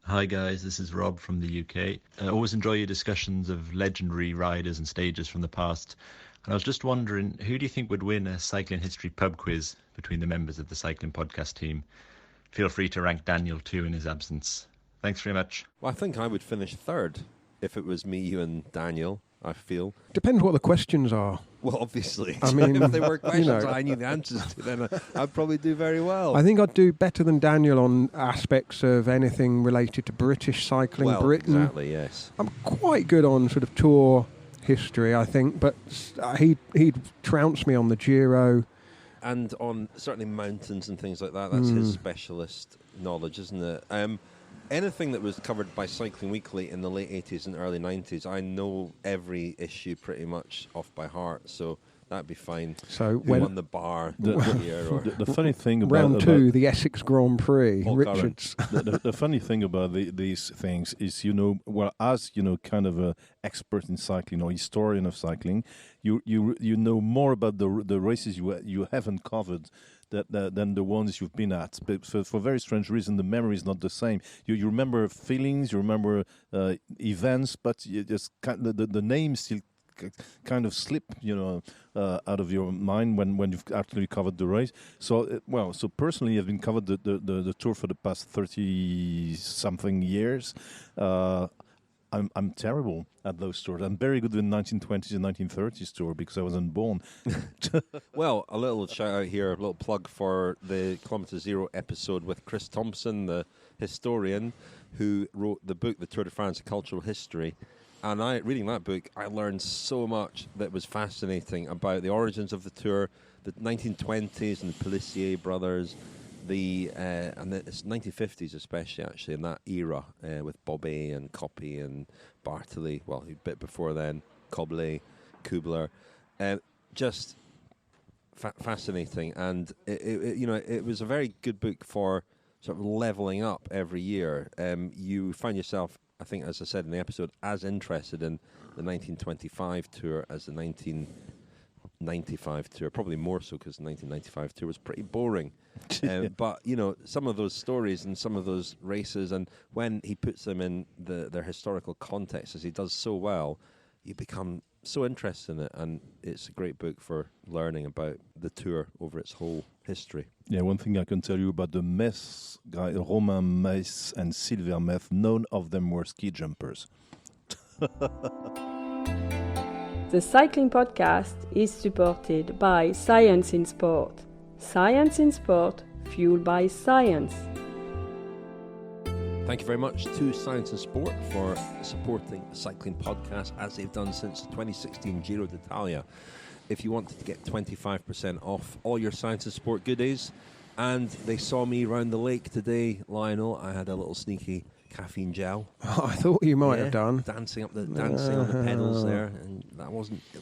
Hi guys, this is Rob from the UK. I always enjoy your discussions of legendary riders and stages from the past. And I was just wondering, who do you think would win a cycling history pub quiz between the members of the cycling podcast team? Feel free to rank Daniel too in his absence. Thanks very much. Well, I think I would finish third. If it was me, you and Daniel, I feel. Depends what the questions are. Well, obviously. I mean, if they were questions I knew the answers to, then I'd probably do very well. I think I'd do better than Daniel on aspects of anything related to British cycling, Britain. Exactly, yes. I'm quite good on sort of tour history, I think, but he'd trounce me on the Giro. And on certainly mountains and things like that. That's his specialist knowledge, isn't it? Anything that was covered by Cycling Weekly in the late 80s and early 90s, I know every issue pretty much off by heart, so that'd be fine. So who won the bar here? Or the funny thing about round 2, the Essex Grand Prix, Richards. The funny thing about these things is, as kind of an expert in cycling or historian of cycling, you know more about the races you haven't covered than the ones you've been at. But for very strange reason, the memory is not the same. You remember feelings, you remember events, but you just the name still kind of slip, out of your mind when you've actually covered the race. So, so personally, I've been covered the Tour for the past 30-something years. I'm terrible at those tours. I'm very good in the 1920s and 1930s tour because I wasn't born. Well, a little shout out here, a little plug for the Kilometre Zero episode with Chris Thompson, the historian who wrote the book, The Tour de France, A Cultural History. And reading that book, I learned so much that was fascinating about the origins of the Tour, the 1920s and the Pélissier brothers, and it's 1950s especially, actually, in that era with Bobet and Coppi and Bartoli, well, a bit before then, Koblet, Kubler. Just fascinating. And, it was a very good book for sort of leveling up every year. You find yourself, I think, as I said in the episode, as interested in the 1925 Tour as the 1995 Tour, probably more so because the 1995 Tour was pretty boring. But, some of those stories and some of those races, and when he puts them in their historical context, as he does so well, you become so interested in it, and it's a great book for learning about the Tour over its whole history. Yeah, one thing I can tell you about the Metz guy, Romain Metz and Sylvain Metz, none of them were ski jumpers. The Cycling Podcast is supported by Science in Sport. Science in Sport, fueled by science. Thank you very much to Science and Sport for supporting the Cycling Podcast, as they've done since the 2016 Giro d'Italia. If you wanted to get 25% off all your Science and Sport goodies, and they saw me round the lake today, Lionel, I had a little sneaky caffeine gel. Oh, I thought you might have done. Dancing on the pedals there, and it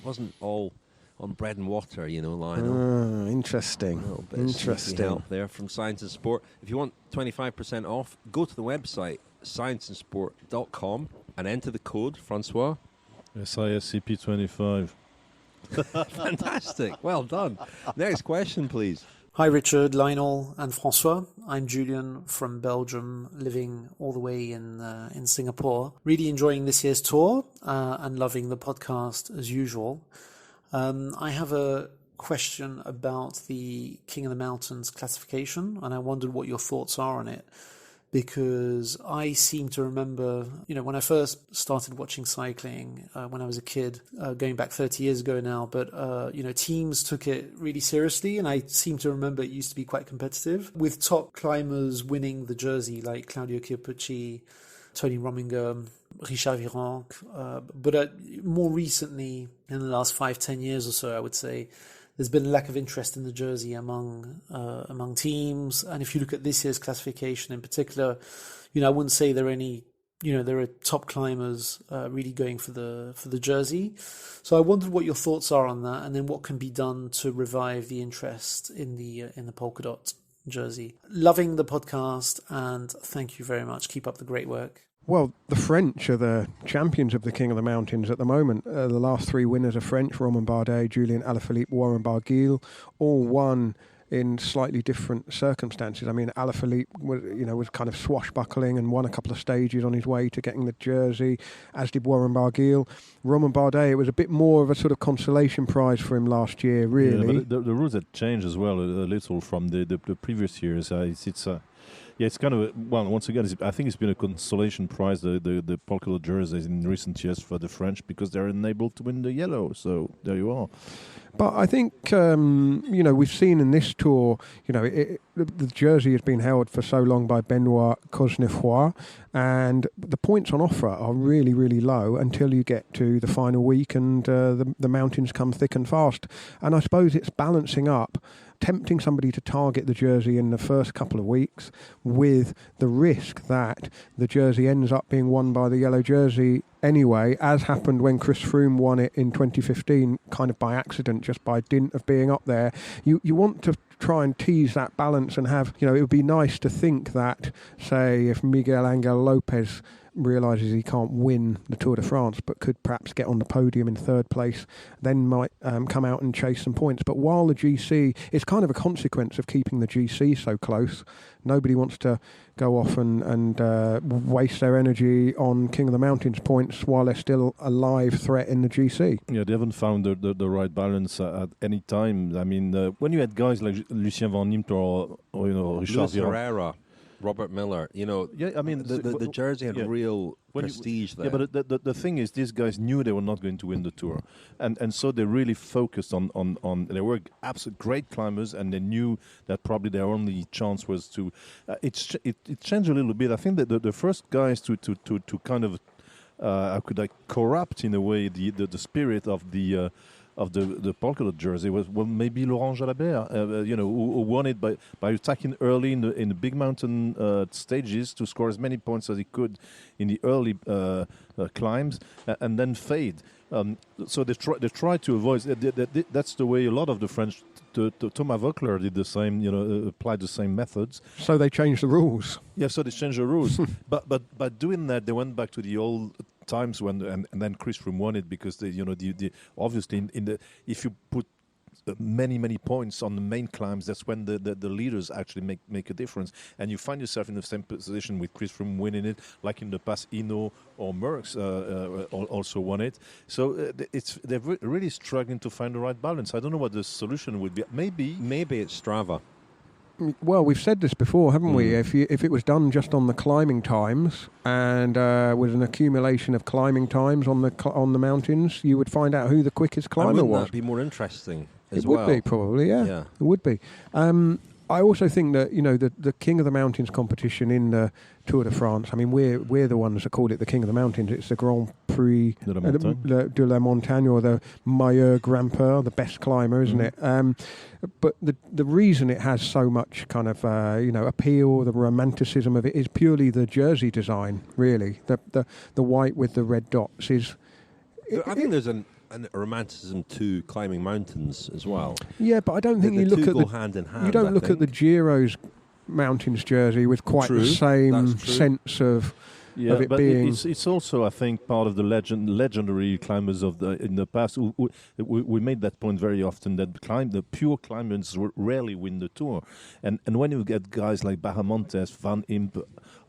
wasn't all on bread and water, Lionel. Interesting. A little bit of sneaky help there from Science and Sport. If you want 25% off, go to the website scienceandsport.com and enter the code, François. SISCP25. Fantastic. Well done. Next question, please. Hi, Richard, Lionel, and François. I'm Julian from Belgium, living all the way in Singapore. Really enjoying this year's tour and loving the podcast as usual. I have a question about the King of the Mountains classification, and I wondered what your thoughts are on it. Because I seem to remember, when I first started watching cycling when I was a kid, going back 30 years ago now, but, teams took it really seriously, and I seem to remember it used to be quite competitive, with top climbers winning the jersey, like Claudio Chiappucci, Tony Rominger, Richard Virenque, but more recently, in the last 5-10 years or so, I would say, there's been a lack of interest in the jersey among teams, and if you look at this year's classification in particular, I wouldn't say there are top climbers really going for the jersey. So I wondered what your thoughts are on that, and then what can be done to revive the interest in the polka dot jersey. Loving the podcast, and thank you very much. Keep up the great work. Well, the French are the champions of the King of the Mountains at the moment. The last three winners are French: Romain Bardet, Julien Alaphilippe, Warren Barguil, all won in slightly different circumstances. I mean, Alaphilippe was kind of swashbuckling and won a couple of stages on his way to getting the jersey, as did Warren Barguil. Romain Bardet, it was a bit more of a sort of consolation prize for him last year, really. Yeah, but the rules had changed as well a little from the previous years. It's kind of once again, I think it's been a consolation prize, the polka dot jerseys in recent years for the French, because they're unable to win the yellow. So there you are. But I think, we've seen in this tour, the jersey has been held for so long by Benoit Cosnefroy, and the points on offer are really, really low until you get to the final week and the mountains come thick and fast. And I suppose it's balancing up, tempting somebody to target the jersey in the first couple of weeks with the risk that the jersey ends up being won by the yellow jersey anyway, as happened when Chris Froome won it in 2015, kind of by accident, just by dint of being up there. You want to try and tease that balance and have, it would be nice to think that, say, if Miguel Angel Lopez realises he can't win the Tour de France, but could perhaps get on the podium in third place, then might come out and chase some points. But while the GC, it's kind of a consequence of keeping the GC so close. Nobody wants to go off and waste their energy on King of the Mountains points while they're still a live threat in the GC. Yeah, they haven't found the right balance at any time. I mean, when you had guys like Lucien Van Niemt or Richard Herrera, Robert Miller, yeah, I mean, the jersey had real prestige there. Yeah, but the thing is, these guys knew they were not going to win the Tour, and so they really focused on. They were absolute great climbers, and they knew that probably their only chance was to. It changed a little bit. I think that the first guys to kind of how could I corrupt in a way the spirit of the polka dot jersey was maybe Laurent Jalabert, who won it by attacking early in the big mountain stages to score as many points as he could in the early climbs and then fade. So they try to avoid. That's the way a lot of the French. Thomas Voeckler did the same. Applied the same methods. So they changed the rules. Yeah, so they changed the rules. but by doing that, they went back to the old times when and then Chris Froome won it because the obviously if you put many points on the main climbs, that's when the leaders actually make a difference, and you find yourself in the same position with Chris Froome winning it, like in the past Hinault or Merckx also won it. So they're really struggling to find the right balance. I don't know what the solution would be. Maybe it's Strava. Well, we've said this before, haven't we? If it was done just on the climbing times and with an accumulation of climbing times on the mountains, you would find out who the quickest climber was. Wouldn't that be more interesting as well? It would be, probably, yeah. It would be. I also think that the King of the Mountains competition in the Tour de France. I mean, we're the ones that called it the King of the Mountains. It's the Grand Prix de la Montagne, or the meilleur grimpeur, the best climber, isn't it? But the reason it has so much kind of appeal, the romanticism of it, is purely the jersey design. Really, the white with the red dots is. I think there's a romanticism to climbing mountains as well. Yeah, but I don't think you look at go hand in hand. You don't look at the Giro's mountains jersey with quite the same sense of it but being. It's also, I think, part of the legendary climbers in the past. We made that point very often that the pure climbers rarely win the Tour, and when you get guys like Bahamontes, Van Impe,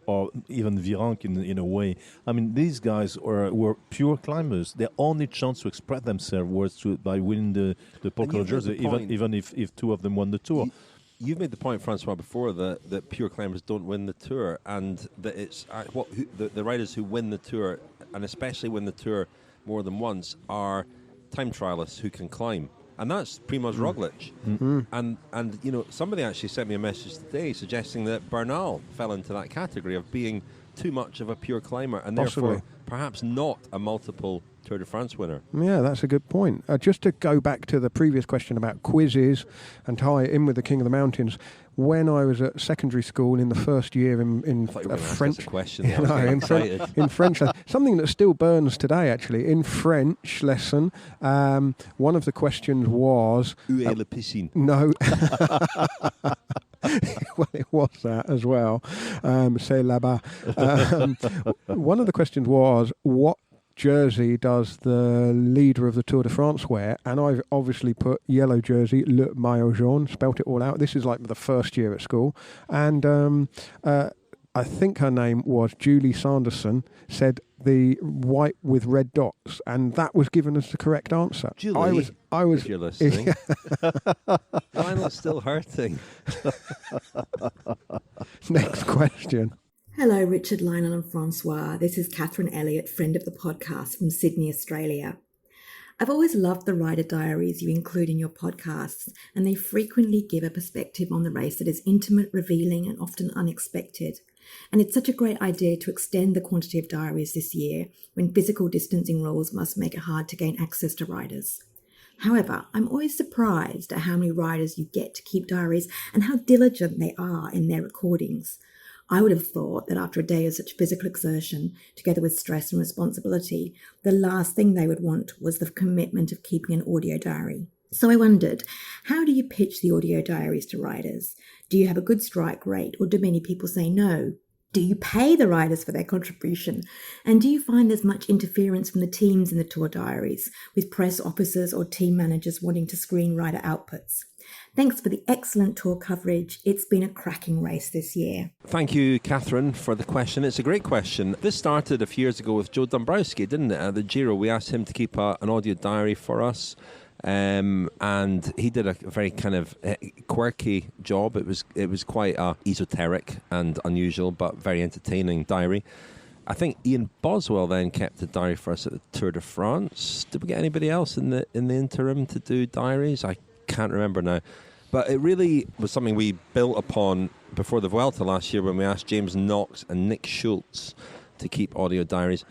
or even Virenque in a way. I mean, these guys were pure climbers. Their only chance to express themselves was by winning the polka dot jersey, even if two of them won the Tour. You've made the point, François, before that pure climbers don't win the Tour, and that it's the riders who win the Tour, and especially win the Tour more than once, are time trialists who can climb. And that's Primož Roglič. Mm-hmm. And somebody actually sent me a message today suggesting that Bernal fell into that category of being too much of a pure climber and therefore perhaps not a multiple Tour de France winner. Yeah, that's a good point. Just to go back to the previous question about quizzes and tie it in with the King of the Mountains, when I was at secondary school in the first year in French, in French, something that still burns today actually, in French lesson, one of the questions was... Où est la piscine? No. Well, it was that as well. C'est là-bas. One of the questions was, what jersey does the leader of the Tour de France wear? And I've obviously put yellow jersey, le maillot jaune, spelt it all out. This is like the first year at school. And I think her name was Julie Sanderson, said the white with red dots, and that was given as the correct answer. Julie, I was if you're listening. Lionel's still hurting. Next question. Hello, Richard, Lionel and François. This is Catherine Elliott, friend of the podcast from Sydney, Australia. I've always loved the rider diaries you include in your podcasts, and they frequently give a perspective on the race that is intimate, revealing, and often unexpected. And it's such a great idea to extend the quantity of diaries this year when physical distancing rules must make it hard to gain access to riders. However, I'm always surprised at how many riders you get to keep diaries and how diligent they are in their recordings. I would have thought that after a day of such physical exertion, together with stress and responsibility, the last thing they would want was the commitment of keeping an audio diary. So I wondered, how do you pitch the audio diaries to riders? Do you have a good strike rate, or do many people say no? Do you pay the riders for their contribution? And do you find there's much interference from the teams in the tour diaries, with press officers or team managers wanting to screen rider outputs? Thanks for the excellent tour coverage. It's been a cracking race this year. Thank you, Catherine, for the question. It's a great question. This started a few years ago with Joe Dombrowski, didn't it? At the Giro, we asked him to keep an audio diary for us. And he did a very kind of quirky job. It was quite esoteric and unusual, but very entertaining diary. I think Ian Boswell then kept a diary for us at the Tour de France. Did we get anybody else in the interim to do diaries? I can't remember now. But it really was something we built upon before the Vuelta last year when we asked James Knox and Nick Schultz to keep audio diaries.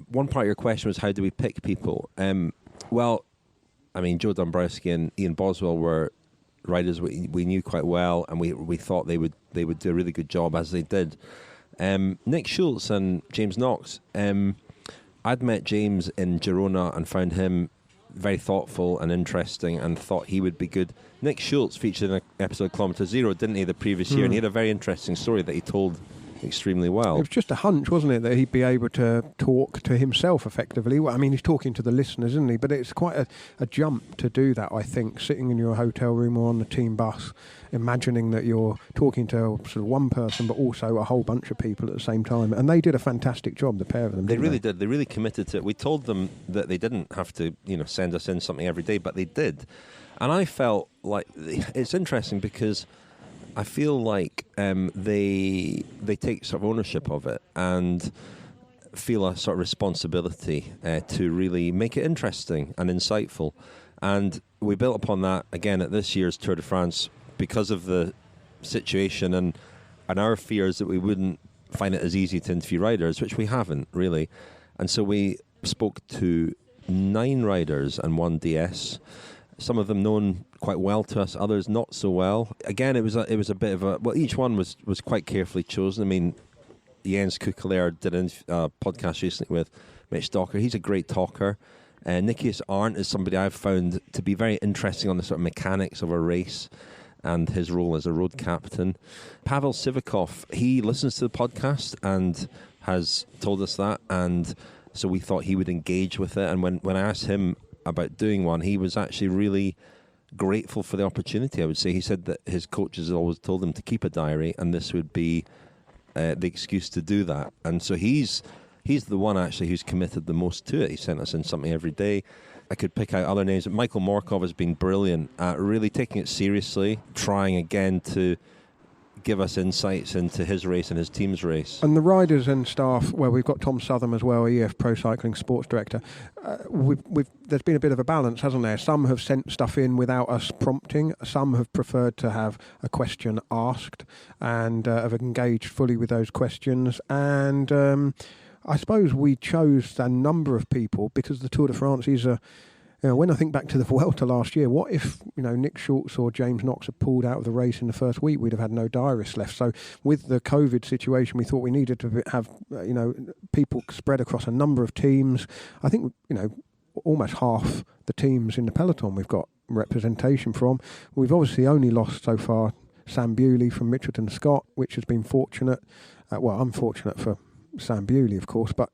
One part of your question was, how do we pick people? Well, I mean, Joe Dombrowski and Ian Boswell were riders we knew quite well, and we thought they would do a really good job, as they did. Nick Schultz and James Knox, I'd met James in Girona and found him very thoughtful and interesting and thought he would be good. Nick Schultz featured in an episode of Kilometre Zero, didn't he, the previous year, and he had a very interesting story that he told extremely well. It was just a hunch, wasn't it, that he'd be able to talk to himself effectively. Well, I mean, he's talking to the listeners, isn't he? But it's quite a jump to do that, I think, sitting in your hotel room or on the team bus, imagining that you're talking to sort of one person but also a whole bunch of people at the same time. And they did a fantastic job, the pair of them. They really did. They really committed to it. We told them that they didn't have to, send us in something every day, but they did. And I felt like it's interesting because I feel like they take sort of ownership of it and feel a sort of responsibility to really make it interesting and insightful. And we built upon that again at this year's Tour de France because of the situation and our fears that we wouldn't find it as easy to interview riders, which we haven't really. And so we spoke to 9 riders and 1 DS. Some of them known quite well to us, others not so well. Again, it was a bit of a... Well, each one was quite carefully chosen. I mean, Jens Kukelaer did a podcast recently with Mitch Docker. He's a great talker. Nikias Arndt is somebody I've found to be very interesting on the sort of mechanics of a race and his role as a road captain. Pavel Sivakov, he listens to the podcast and has told us that, and so we thought he would engage with it. And when I asked him about doing one, he was actually really grateful for the opportunity, I would say. He said that his coaches had always told him to keep a diary, and this would be the excuse to do that. And so he's the one actually who's committed the most to it. He sent us in something every day. I could pick out other names. Michael Morkov has been brilliant at really taking it seriously, trying again to give us insights into his race and his team's race. And the riders and staff, well, we've got Tom Southam as well, EF Pro Cycling Sports Director. There's been a bit of a balance, hasn't there? Some have sent stuff in without us prompting. Some have preferred to have a question asked and have engaged fully with those questions. And I suppose we chose a number of people because the Tour de France is when I think back to the Vuelta last year, what if Nick Schultz or James Knox had pulled out of the race in the first week? We'd have had no diarists left. So with the COVID situation, we thought we needed to have people spread across a number of teams. I think almost half the teams in the Peloton we've got representation from. We've obviously only lost so far Sam Bewley from Mitchelton Scott, which has been fortunate. Unfortunate for Sam Bewley, of course, but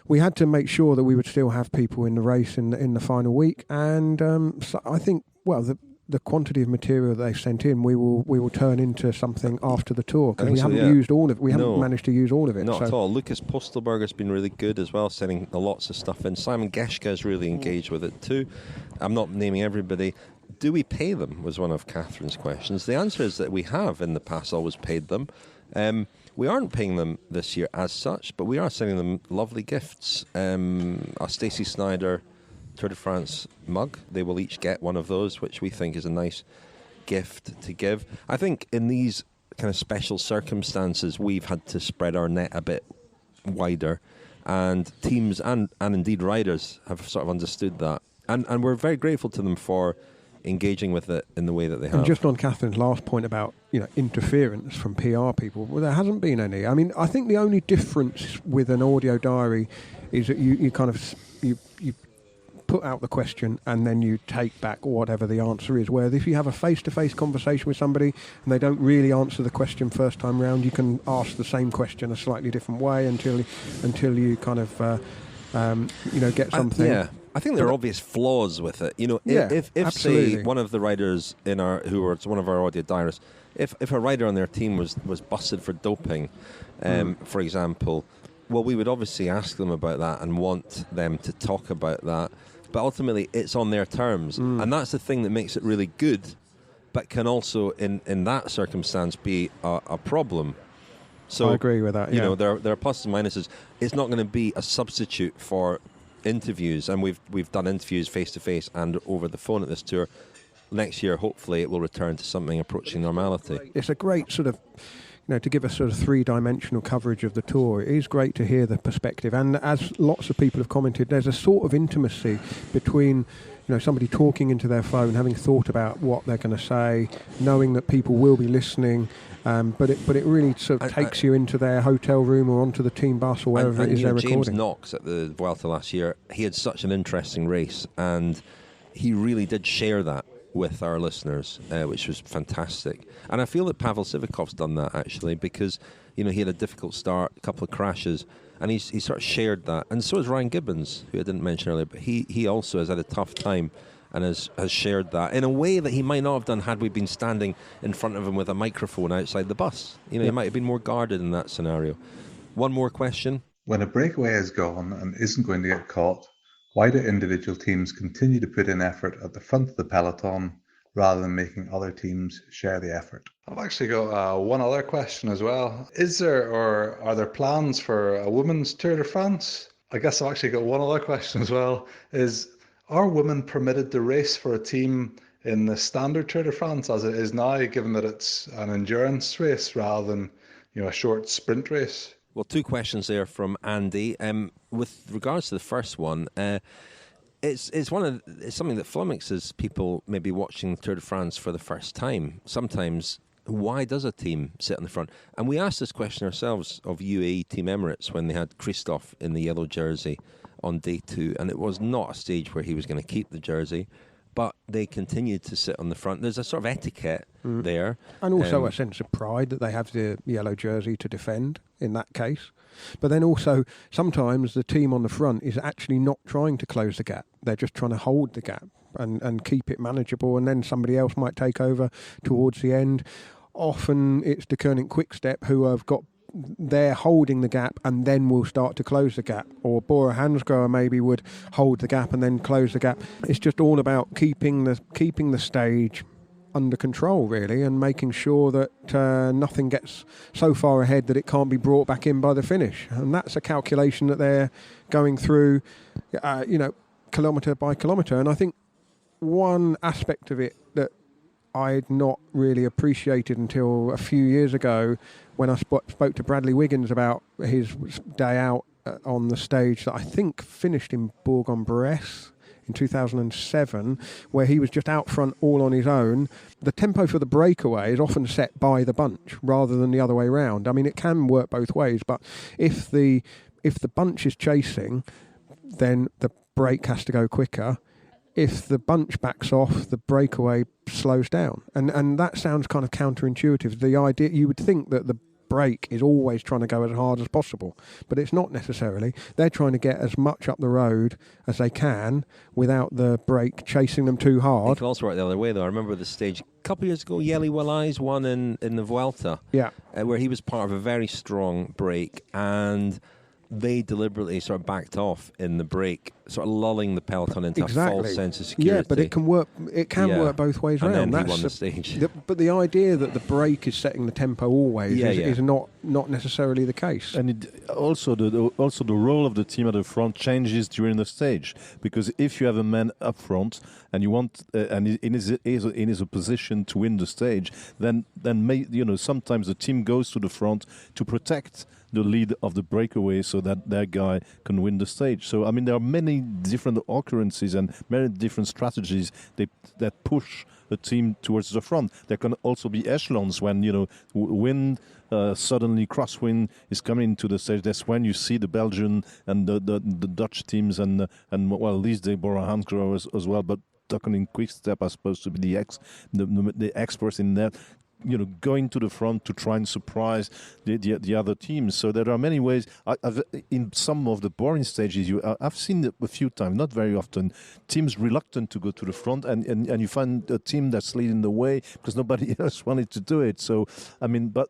we had to make sure that we would still have people in the race in the final week, and so I think the quantity of material that they've sent in, we will turn into something after the tour because we haven't used all of it. We haven't managed to use all of it. Not at all. Lucas Postelberger's been really good as well, sending lots of stuff in. Simon Geschke's really engaged with it too. I'm not naming everybody. Do we pay them? Was one of Catherine's questions. The answer is that we have in the past always paid them. We aren't paying them this year as such, but we are sending them lovely gifts. A Stacey Snyder Tour de France mug. They will each get one of those, which we think is a nice gift to give. I think in these kind of special circumstances, we've had to spread our net a bit wider, and teams and indeed riders have sort of understood that. And we're very grateful to them for engaging with it in the way that they have. And just on Catherine's last point about interference from PR people, well, there hasn't been any. I mean, I think the only difference with an audio diary is that you put out the question and then you take back whatever the answer is. Where if you have a face-to-face conversation with somebody and they don't really answer the question first time round, you can ask the same question a slightly different way until you kind of get something. I think there are obvious flaws with it. If say one of the riders who was one of our audio diarists, if a rider on their team was busted for doping, for example, well, we would obviously ask them about that and want them to talk about that. But ultimately, it's on their terms. And that's the thing that makes it really good, but can also, in that circumstance, be a problem. So I agree with that. You know, there are pluses and minuses. It's not going to be a substitute for interviews. And we've done interviews face-to-face and over the phone at this tour. Next year, hopefully, it will return to something approaching normality. It's a great sort of... to give us sort of three-dimensional coverage of the tour. It is great to hear the perspective, and as lots of people have commented, there's a sort of intimacy between somebody talking into their phone, having thought about what they're going to say, knowing that people will be listening, but it really sort of takes you into their hotel room or onto the team bus or wherever it is they're recording. James Knox at the Vuelta last year, he had such an interesting race, and he really did share that with our listeners, which was fantastic. And I feel that Pavel Sivakov's done that, actually, because he had a difficult start, a couple of crashes, and he sort of shared that. And so has Ryan Gibbons, who I didn't mention earlier, but he also has had a tough time and has shared that in a way that he might not have done had we been standing in front of him with a microphone outside the bus. He might have been more guarded in that scenario. One more question. When a breakaway is gone and isn't going to get caught, why do individual teams continue to put in effort at the front of the peloton rather than making other teams share the effort? I've actually got one other question as well. Is there or are there plans for a women's Tour de France? I guess I've actually got one other question as well. Are women permitted to race for a team in the standard Tour de France as it is now, given that it's an endurance race rather than a short sprint race? Well, two questions there from Andy. With regards to the first one, it's something that flummoxes people maybe watching the Tour de France for the first time. Sometimes, why does a team sit in the front? And we asked this question ourselves of UAE Team Emirates when they had Christophe in the yellow jersey on day 2, and it was not a stage where he was going to keep the jersey, but they continued to sit on the front. There's a sort of etiquette there. And also a sense of pride that they have the yellow jersey to defend in that case. But then also, sometimes the team on the front is actually not trying to close the gap. They're just trying to hold the gap and keep it manageable, and then somebody else might take over towards the end. Often it's the Koenig Quick-Step who have got... They're holding the gap and then will start to close the gap. Or Bora Hansgrohe maybe would hold the gap and then close the gap. It's just all about keeping the stage under control, really, and making sure that nothing gets so far ahead that it can't be brought back in by the finish. And that's a calculation that they're going through, kilometre by kilometre. And I think one aspect of it that I'd not really appreciated until a few years ago when I spoke to Bradley Wiggins about his day out on the stage that I think finished in Bourg-en-Bresse in 2007, where he was just out front all on his own. The tempo for the breakaway is often set by the bunch rather than the other way round. I mean, it can work both ways, but if the bunch is chasing, then the break has to go quicker. If the bunch backs off, the breakaway slows down. And that sounds kind of counterintuitive. The idea, you would think that the break is always trying to go as hard as possible, but it's not necessarily. They're trying to get as much up the road as they can without the break chasing them too hard. It can also work the other way, though. I remember the stage a couple of years ago, Yeli Walais won in the Vuelta, where he was part of a very strong break, and they deliberately sort of backed off in the break, sort of lulling the peloton into a false sense of security. Yeah, but it can work. It can work both ways around. And then he won the stage. But the idea that the break is setting the tempo always is not necessarily the case. And also the role of the team at the front changes during the stage, because if you have a man up front and you want and in his position to win the stage, then sometimes the team goes to the front to protect the lead of the breakaway so that guy can win the stage. So I mean, there are many many different occurrences and many different strategies that push a team towards the front. There can also be echelons when, wind, suddenly crosswind is coming into the stage. That's when you see the Belgian and the Dutch teams and these days Bora Hansgrohe as well, but Tucken in Quickstep are supposed to be the experts in that, going to the front to try and surprise the other teams. So there are many ways. I've, in some of the boring stages, I've seen it a few times, not very often, teams reluctant to go to the front, and you find a team that's leading the way because nobody else wanted to do it. So but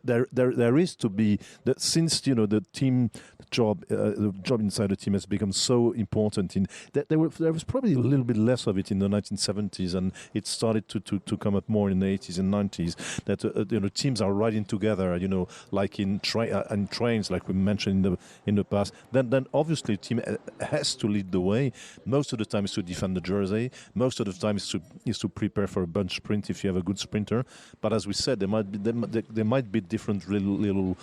there is to be that, since the team job, the job inside the team has become so important. In that there was probably a little bit less of it in the 1970s, and it started to come up more in the 80s and 90s. That teams are riding together, like in trains, like we mentioned in the past. Then obviously, a team has to lead the way. Most of the time, is to defend the jersey. Most of the time, is to prepare for a bunch sprint if you have a good sprinter. But as we said, there might be different little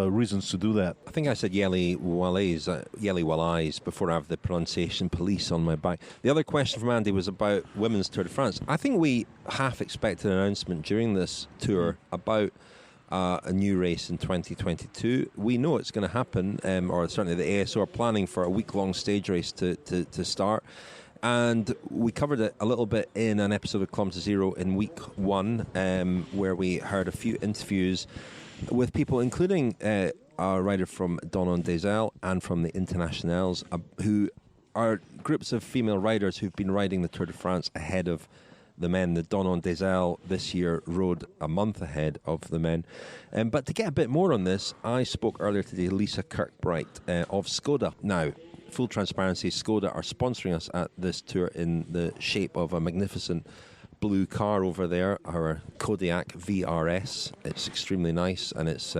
reasons to do that. I think I said Yeli Wallais before I have the pronunciation police on my back. The other question from Andy was about women's Tour de France. I think we half expected an announcement during this tour about a new race in 2022. We know it's going to happen, or certainly the ASO are planning for a week-long stage race to start. And we covered it a little bit in an episode of Kilometre Zero in week 1, where we heard a few interviews with people, including a rider from Donon des Ailes and from the Internationales, who are groups of female riders who've been riding the Tour de France ahead of the men. The Donon des Ailes this year rode a month ahead of the men. But to get a bit more on this, I spoke earlier today to Lisa Kirkbright of Skoda. Now, full transparency, Skoda are sponsoring us at this tour in the shape of a magnificent blue car over there, our Kodiaq VRS. It's extremely nice, and it's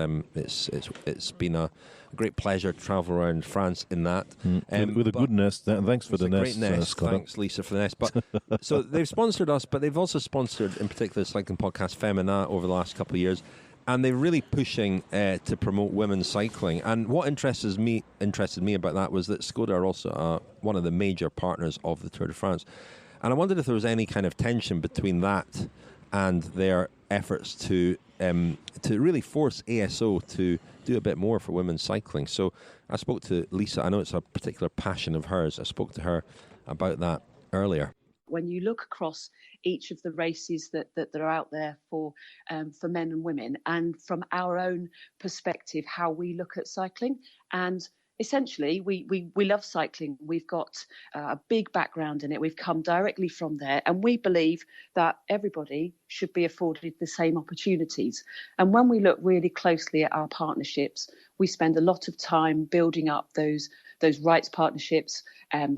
been a great pleasure to travel around France in that. With a good nest. Thanks for the nest, great nest. Scott. Thanks, Lisa, for the nest. But so they've sponsored us, but they've also sponsored, in particular, the cycling podcast Femina over the last couple of years. And they're really pushing to promote women's cycling. And what interested me about that was that Skoda are also one of the major partners of the Tour de France. And I wondered if there was any kind of tension between that and their efforts to really force ASO to do a bit more for women's cycling. So I spoke to Lisa. I know it's a particular passion of hers. I spoke to her about that earlier. When you look across each of the races that are out there for men and women, and from our own perspective, how we look at cycling, and essentially we love cycling. We've got a big background in it. We've come directly from there, and we believe that everybody should be afforded the same opportunities. And when we look really closely at our partnerships, we spend a lot of time building up those rights partnerships.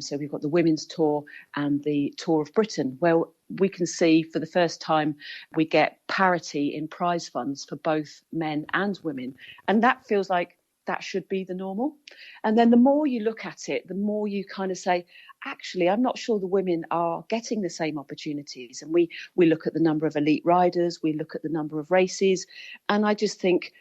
So we've got the Women's Tour and the Tour of Britain, where we can see for the first time we get parity in prize funds for both men and women. And that feels like that should be the normal. And then the more you look at it, the more you kind of say, actually, I'm not sure the women are getting the same opportunities. And we look at the number of elite riders, we look at the number of races. And I just think,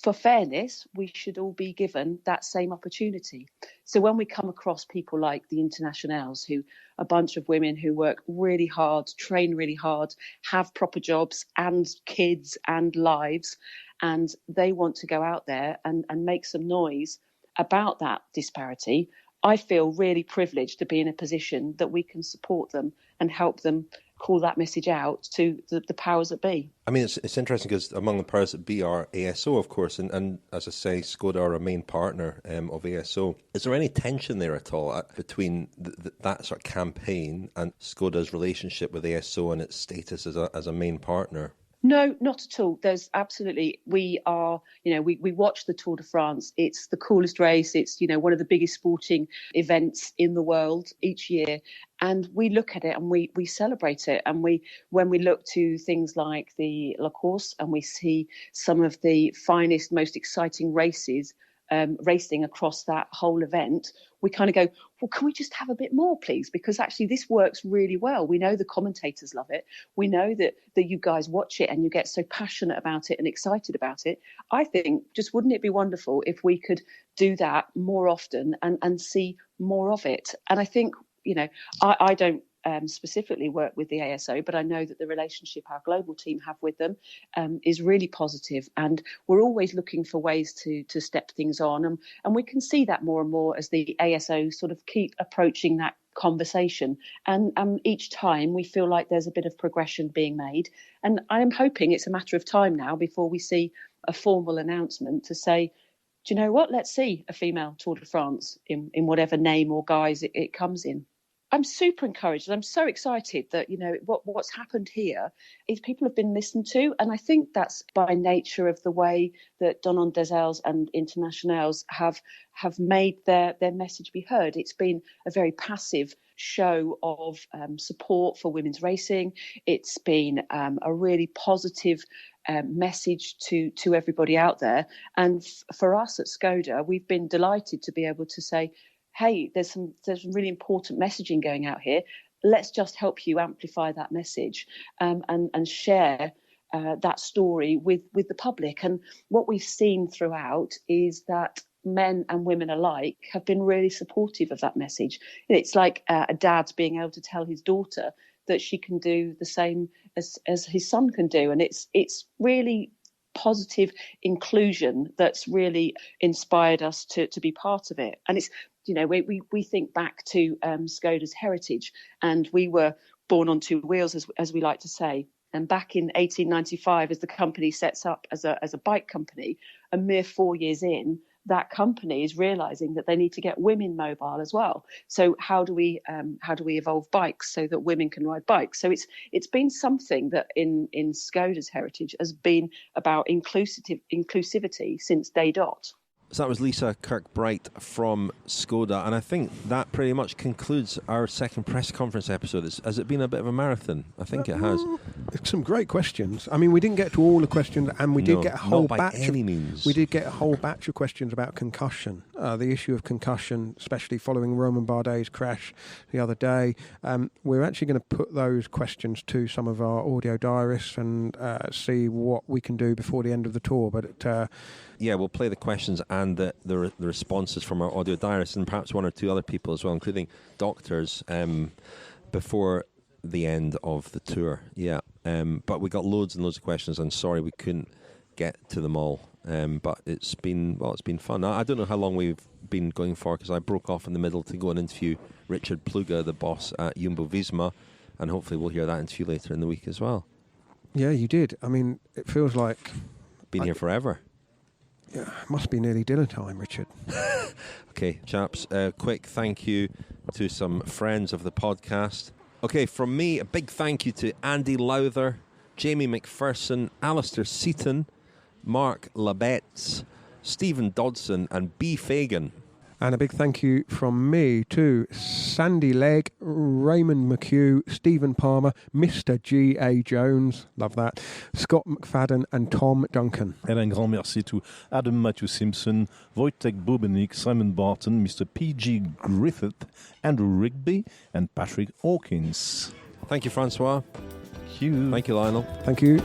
for fairness, we should all be given that same opportunity. So when we come across people like the Internationales, who a bunch of women who work really hard, train really hard, have proper jobs and kids and lives, and they want to go out there and make some noise about that disparity, I feel really privileged to be in a position that we can support them and help them call that message out to the powers that be. I mean, it's interesting because among the powers that be are ASO, of course, and as I say, Skoda are a main partner of ASO. Is there any tension there at all between that sort of campaign and Skoda's relationship with ASO and its status as a main partner? No, not at all. There's absolutely, we watch the Tour de France. It's the coolest race. It's, one of the biggest sporting events in the world each year. And we look at it and we celebrate it. And when we look to things like the La Course and we see some of the finest, most exciting races racing across that whole event, we kind of go, well, can we just have a bit more, please? Because actually this works really well. We know the commentators love it. We know that you guys watch it and you get so passionate about it and excited about it. I think, just wouldn't it be wonderful if we could do that more often and see more of it? And I think, I don't specifically work with the ASO, but I know that the relationship our global team have with them is really positive, and we're always looking for ways to step things on, and we can see that more and more as the ASO sort of keep approaching that conversation, and each time we feel like there's a bit of progression being made, and I'm hoping it's a matter of time now before we see a formal announcement to say, do you know what, let's see a female Tour de France in whatever name or guise it comes in. I'm super encouraged and I'm so excited that, what's happened here is people have been listened to. And I think that's by nature of the way that Donnons des Ailes and Internationales have made their message be heard. It's been a very passive show of support for women's racing. It's been a really positive message to everybody out there. And for us at Skoda, we've been delighted to be able to say, hey, there's some really important messaging going out here. Let's just help you amplify that message and share that story with the public. And what we've seen throughout is that men and women alike have been really supportive of that message. It's like a dad being able to tell his daughter that she can do the same as his son can do. And it's really positive inclusion that's really inspired us to be part of it. And it's, we think back to Skoda's heritage, and we were born on two wheels, as we like to say. And back in 1895, as the company sets up as a bike company, a mere 4 years in, that company is realizing that they need to get women mobile as well. So how do we evolve bikes so that women can ride bikes? So it's been something that in Skoda's heritage has been about inclusivity since day dot. So that was Lisa Kirkbright from Skoda, and I think that pretty much concludes our second press conference episode. Has it been a bit of a marathon? I think it has. Some great questions. I mean, we didn't get to all the questions, and we did get a whole batch. Not by any means. We did get a whole batch of questions about concussion, the issue of concussion, especially following Romain Bardet's crash the other day. We're actually going to put those questions to some of our audio diarists and see what we can do before the end of the tour. But yeah, we'll play the questions and the responses from our audio diarists and perhaps one or two other people as well, including doctors, before the end of the tour. Yeah, but we got loads and loads of questions, and sorry we couldn't get to them all. But it's been fun. I don't know how long we've been going for, because I broke off in the middle to go and interview Richard Pluga, the boss at Jumbo-Visma, and hopefully we'll hear that interview later in the week as well. Yeah, you did. I mean, it feels like been here forever. Yeah, it must be nearly dinner time, Richard. Okay, chaps, quick thank you to some friends of the podcast. Okay, from me, a big thank you to Andy Lowther, Jamie McPherson, Alistair Seaton, Mark Labetz, Stephen Dodson, and B. Fagan. And a big thank you from me to Sandy Legg, Raymond McHugh, Stephen Palmer, Mr. G.A. Jones, love that, Scott McFadden and Tom Duncan. And un grand merci to Adam Matthew Simpson, Wojtek Bobenik, Simon Barton, Mr. P.G. Griffith, Andrew Rigby, and Patrick Hawkins. Thank you, François. Thank you. Thank you, Lionel. Thank you.